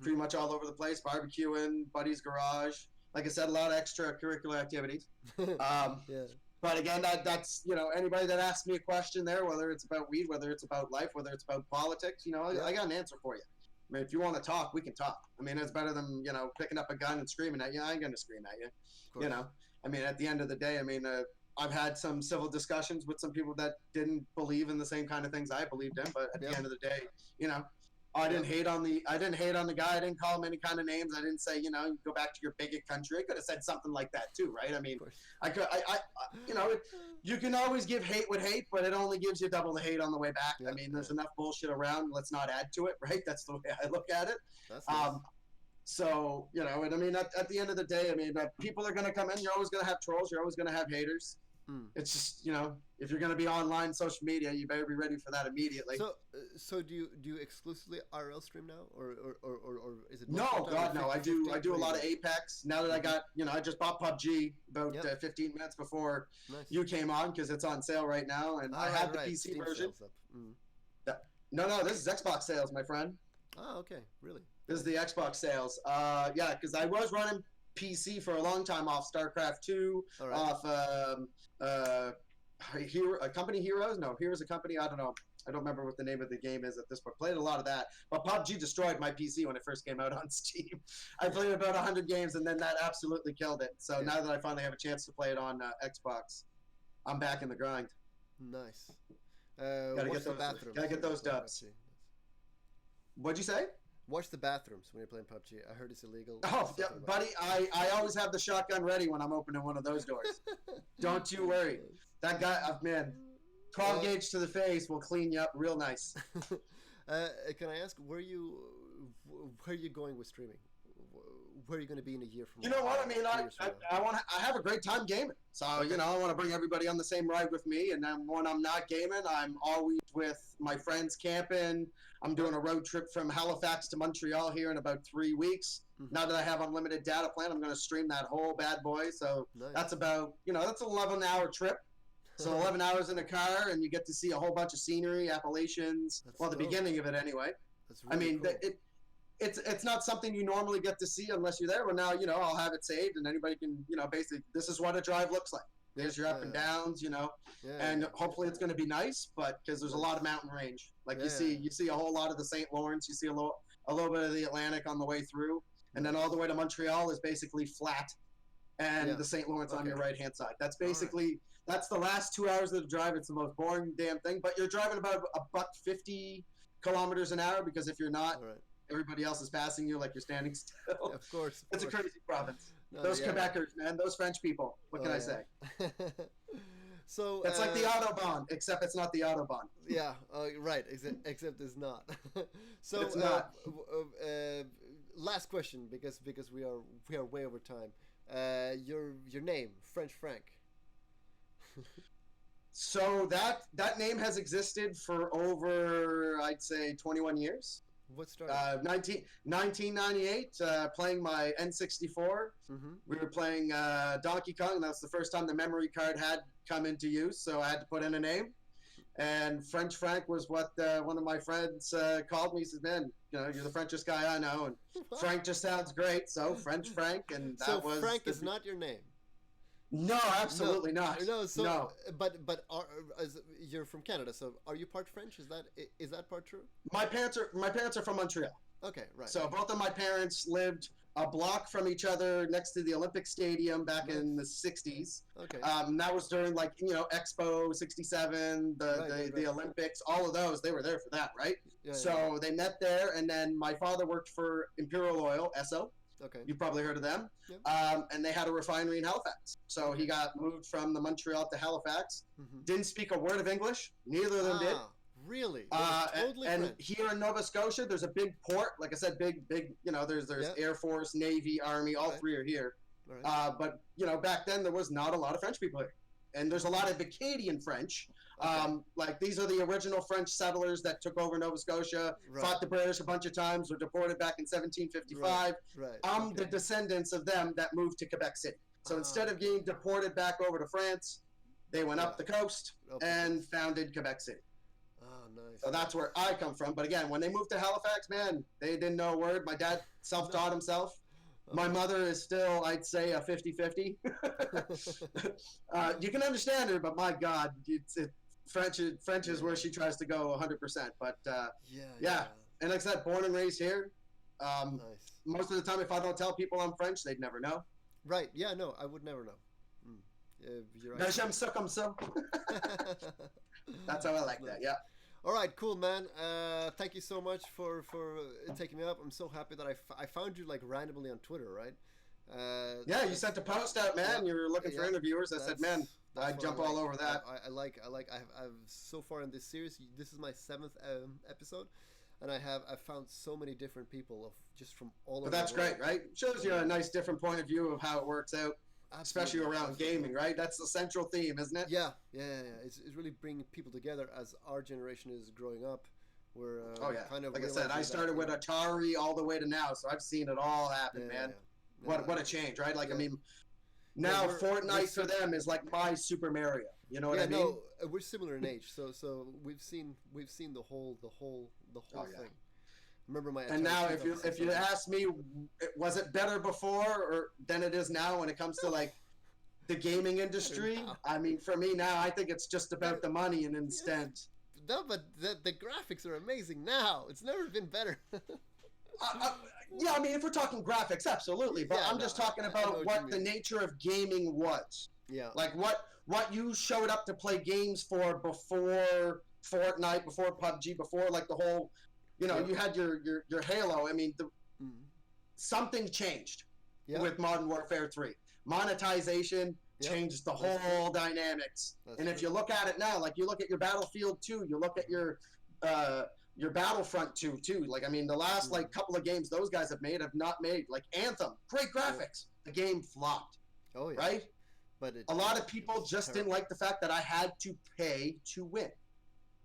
Speaker 2: pretty much all over the place, barbecuing, buddy's garage. Like I said, a lot of extracurricular activities. But again, that's anybody that asks me a question there, whether it's about weed, whether it's about life, whether it's about politics, I got an answer for you. I mean, if you want to talk, we can talk. I mean, it's better than picking up a gun and screaming at you. I ain't gonna scream at you. I mean, at the end of the day, I mean, I've had some civil discussions with some people that didn't believe in the same kind of things I believed in, but at the end of the day, I didn't hate on the guy. I didn't call him any kind of names. I didn't say, go back to your bigot country. I could have said something like that too, right? I mean, you can always give hate with hate, but it only gives you double the hate on the way back. I mean, there's enough bullshit around. Let's not add to it, right? That's the way I look at it. That's nice. So, and I mean, at the end of the day, I mean, people are going to come in. You're always going to have trolls. You're always going to have haters. It's just, if you're going to be online, social media, you better be ready for that immediately.
Speaker 1: So do you exclusively RL stream now, or is it?
Speaker 2: No, God, no. I do a lot of Apex. Now that I got, I just bought PUBG about 15 minutes before you came on because it's on sale right now, and I have the PC Steam version. No, this is Xbox sales, my friend.
Speaker 1: Oh, okay, really?
Speaker 2: This is the Xbox sales. Yeah, because I was running PC for a long time off StarCraft 2, off Company Heroes. No, Heroes a Company. I don't know. I don't remember what the name of the game is at this point. Played a lot of that, but PUBG destroyed my PC when it first came out on Steam. I played about 100 games, and then that absolutely killed it. So now that I finally have a chance to play it on Xbox, I'm back in the grind.
Speaker 1: Nice.
Speaker 2: Gotta get those dubs. What'd you say?
Speaker 1: Watch the bathrooms when you're playing PUBG. I heard it's illegal.
Speaker 2: Oh, yeah, buddy, I always have the shotgun ready when I'm opening one of those doors. Don't you worry. That guy, man, 12 gauge to the face will clean you up real nice.
Speaker 1: Can I ask, where are you going with streaming? Where are you going to be in a year from now?
Speaker 2: You know what? I mean, I have a great time gaming. So, I want to bring everybody on the same ride with me. And then when I'm not gaming, I'm always with my friends camping. I'm doing a road trip from Halifax to Montreal here in about 3 weeks. Now that I have unlimited data plan, I'm going to stream that whole bad boy. So that's about, that's an 11-hour trip. So 11 hours in a car, and you get to see a whole bunch of scenery, Appalachians. The beginning of it anyway. That's really cool. It's not something you normally get to see unless you're there. But now, I'll have it saved, and anybody can, basically, this is what a drive looks like. There's your up and downs, and hopefully it's going to be nice, but because there's a lot of mountain range. Like you see a whole lot of the St. Lawrence, you see a little bit of the Atlantic on the way through, and then all the way to Montreal is basically flat, and the St. Lawrence on your right-hand side. That's basically, that's the last 2 hours of the drive. It's the most boring damn thing, but you're driving about $150 kilometers an hour because if you're not, everybody else is passing you like you're standing still.
Speaker 1: Of course.
Speaker 2: It's a crazy province. Those Quebecers, man, those French people. What can I say?
Speaker 1: So
Speaker 2: it's like the Autobahn, except it's not the Autobahn.
Speaker 1: Yeah, right. Except it's not. So
Speaker 2: it's not.
Speaker 1: Last question, because we are way over time. Your name, French Frank.
Speaker 2: So that name has existed for over, I'd say, 21 years.
Speaker 1: What started?
Speaker 2: 1998, playing my N64. We were playing Donkey Kong, and that's the first time the memory card had come into use, so I had to put in a name. And French Frank was what one of my friends called me. He says, "Man, you know, you're the Frenchest guy I know, and Frank just sounds great." So French Frank, and that
Speaker 1: So
Speaker 2: was
Speaker 1: Frank is not your name.
Speaker 2: no, absolutely not.
Speaker 1: No, so
Speaker 2: No,
Speaker 1: but you're from Canada, so are you part French? Is that part true?
Speaker 2: my parents are from Montreal.
Speaker 1: Okay, right.
Speaker 2: So both of my parents lived a block from each other next to the Olympic Stadium back in the 60s.
Speaker 1: Okay.
Speaker 2: That was during like, you know, Expo 67, the Olympics, all of those, they were there for that, right?
Speaker 1: Yeah,
Speaker 2: so they met there, and then my father worked for Imperial Oil, Esso.
Speaker 1: Okay.
Speaker 2: You've probably heard of them.
Speaker 1: Yep.
Speaker 2: And they had a refinery in Halifax. So he got moved from the Montreal to Halifax.
Speaker 1: Mm-hmm.
Speaker 2: Didn't speak a word of English. Neither of them did.
Speaker 1: Really?
Speaker 2: Totally and French. Here in Nova Scotia, there's a big port. Like I said, big. You know, there's Air Force, Navy, Army. All three are here. Right. But you know, back then there was not a lot of French people here, and there's a lot of Acadian French. Okay. Like these are the original French settlers that took over Nova Scotia, fought the British a bunch of times, were deported back in 1755.
Speaker 1: Right.
Speaker 2: I'm the descendants of them that moved to Quebec City. So instead of getting deported back over to France, they went up the coast and founded Quebec City.
Speaker 1: Oh, nice.
Speaker 2: So that's where I come from. But again, when they moved to Halifax, man, they didn't know a word. My dad self-taught himself. My mother is still, I'd say, a 50-50. You can understand her, but my God, French is where she tries to go 100%. But yeah. And like I said, born and raised here.
Speaker 1: Nice.
Speaker 2: Most of the time, if I don't tell people I'm French, they'd never know.
Speaker 1: Right. Yeah, no, I would never know. You're right.
Speaker 2: J'aime ça comme ça. That's how I like that, yeah.
Speaker 1: All right, cool, man. Thank you so much for taking me up. I'm so happy that I found you like randomly on Twitter, right?
Speaker 2: Yeah, you sent a post out, man. You were looking for interviewers. I said, man, I'd jump all over that.
Speaker 1: I've so far in this series, this is my 7th episode, and I've found so many different people just from all over.
Speaker 2: But that's
Speaker 1: the world.
Speaker 2: Great, right? Shows you a nice different point of view of how it works out. Especially around gaming, right? That's the central theme, isn't it?
Speaker 1: Yeah. It's really bringing people together as our generation is growing up. We're kind of
Speaker 2: like I said, I started with Atari all the way to now, so I've seen it all happen, man. Yeah. What a change, right? Like I mean, now Fortnite for them is like my Super Mario. You know what I mean?
Speaker 1: No, we're similar in age, so we've seen the whole thing. Remember my
Speaker 2: and now if you ask me, was it better before or than it is now when it comes to like the gaming industry? I mean, for me now, I think it's just about the money and instant.
Speaker 1: No, but the graphics are amazing now. It's never been better.
Speaker 2: Yeah, I mean, if we're talking graphics, absolutely. But I'm just talking about what the nature of gaming was.
Speaker 1: Yeah.
Speaker 2: Like what you showed up to play games for before Fortnite, before PUBG, before like the whole. You know, you had your Halo. I mean, something changed with Modern Warfare 3. Monetization changed the whole dynamics. And if you look at it now, like you look at your Battlefield 2, you look at your Battlefront 2 too. Like I mean, the last like couple of games those guys have not made. Like Anthem, great graphics. The game flopped.
Speaker 1: Oh yeah.
Speaker 2: Right.
Speaker 1: But
Speaker 2: a lot of people just didn't like the fact that I had to pay to win.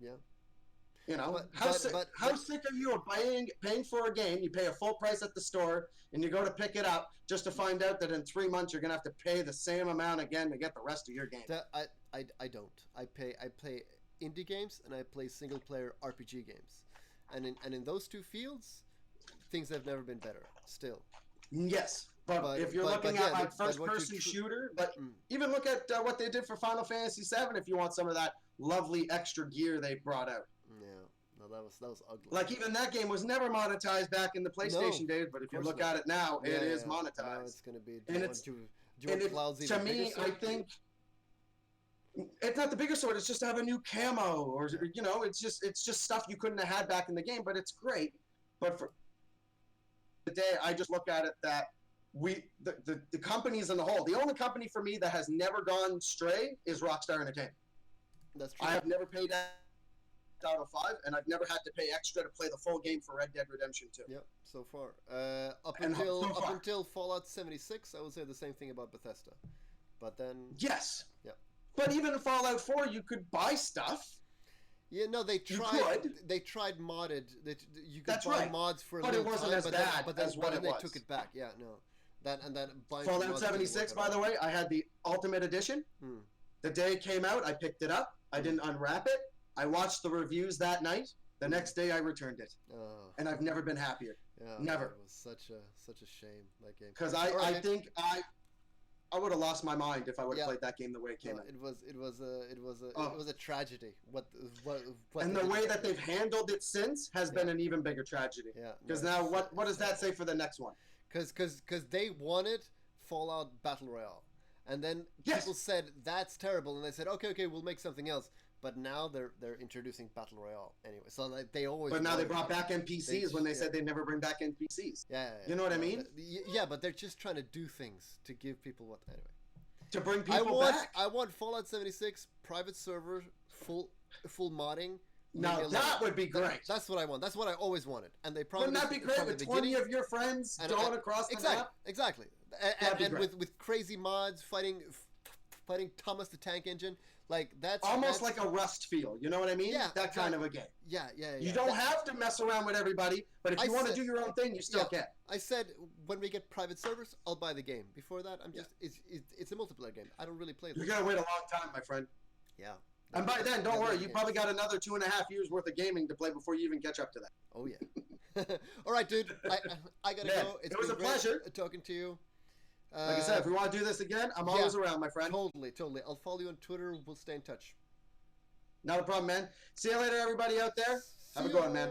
Speaker 1: Yeah.
Speaker 2: You know, how sick are you of paying for a game? You pay a full price at the store, and you go to pick it up just to find out that in 3 months you're gonna have to pay the same amount again to get the rest of your game.
Speaker 1: I don't. I play indie games and I play single player RPG games, and in those two fields, things have never been better. Still.
Speaker 2: Yes. But if you're looking at like first-person shooter, even look at what they did for Final Fantasy VII. If you want some of that lovely extra gear they brought out.
Speaker 1: Yeah, no, that was ugly.
Speaker 2: Like even that game was never monetized back in the PlayStation days, but if you look at it now, it is monetized.
Speaker 1: Now it's going to be.
Speaker 2: To me, I think it's not the bigger sword. It's just to have a new camo, or you know, it's just stuff you couldn't have had back in the game. But it's great. But for today, I just look at it that the companies in the whole. The only company for me that has never gone stray is Rockstar Entertainment.
Speaker 1: That's true.
Speaker 2: I have never paid out of 5, and I've never had to pay extra to play the full game for Red Dead Redemption 2.
Speaker 1: Yep, so far. Up until Fallout 76, I would say the same thing about Bethesda. But then...
Speaker 2: Yes.
Speaker 1: Yeah.
Speaker 2: But even in Fallout 4, you could buy stuff.
Speaker 1: Yeah, no, they tried modded. You could buy mods for a little time.
Speaker 2: But it wasn't as bad as what it was.
Speaker 1: They took it back, yeah, no.
Speaker 2: Fallout 76, by the way, I had the Ultimate Edition. The day it came out, I picked it up. I didn't unwrap it. I watched the reviews that night. The next day I returned it, and I've never been happier.
Speaker 1: Yeah,
Speaker 2: Never.
Speaker 1: It was such a shame, that game.
Speaker 2: Because I think I would have lost my mind if I would have played that game the way it came out.
Speaker 1: It was a tragedy. What
Speaker 2: and the way that they've handled it since has been an even bigger tragedy.
Speaker 1: Yeah.
Speaker 2: Because now what does that say for the next one?
Speaker 1: Because they wanted Fallout Battle Royale, and then people said that's terrible, and they said okay, we'll make something else. But now they're introducing Battle Royale anyway. So like they always.
Speaker 2: But now they brought back NPCs when they said they'd never bring back NPCs.
Speaker 1: Yeah.
Speaker 2: You know what I mean?
Speaker 1: Yeah, but they're just trying to do things to give people what anyway.
Speaker 2: To bring people back.
Speaker 1: I want Fallout 76 private server, full modding.
Speaker 2: Now that would be great.
Speaker 1: That's what I want. That's what I always wanted. And they promised.
Speaker 2: Wouldn't that be great with 20 of your friends going across the map?
Speaker 1: Exactly. And with crazy mods fighting Thomas the Tank Engine. Like that's
Speaker 2: like a Rust feel, you know what I mean?
Speaker 1: Yeah,
Speaker 2: that kind of a game.
Speaker 1: Yeah.
Speaker 2: You don't have to mess around with everybody, but if you want to do your own thing, you still can.
Speaker 1: I said when we get private servers, I'll buy the game. Before that, I'm just it's a multiplayer game. I don't really play.
Speaker 2: You're gonna wait a long time, my friend.
Speaker 1: Yeah.
Speaker 2: And by then, don't worry, you probably got another 2.5 years worth of gaming to play before you even catch up to that.
Speaker 1: Oh yeah. All right, dude. I gotta go.
Speaker 2: It was a pleasure
Speaker 1: talking to you.
Speaker 2: Like I said, if we want to do this again, I'm always around, my friend.
Speaker 1: Totally. I'll follow you on Twitter. We'll stay in touch.
Speaker 2: Not a problem, man. See you later, everybody out there. Have a good one, man.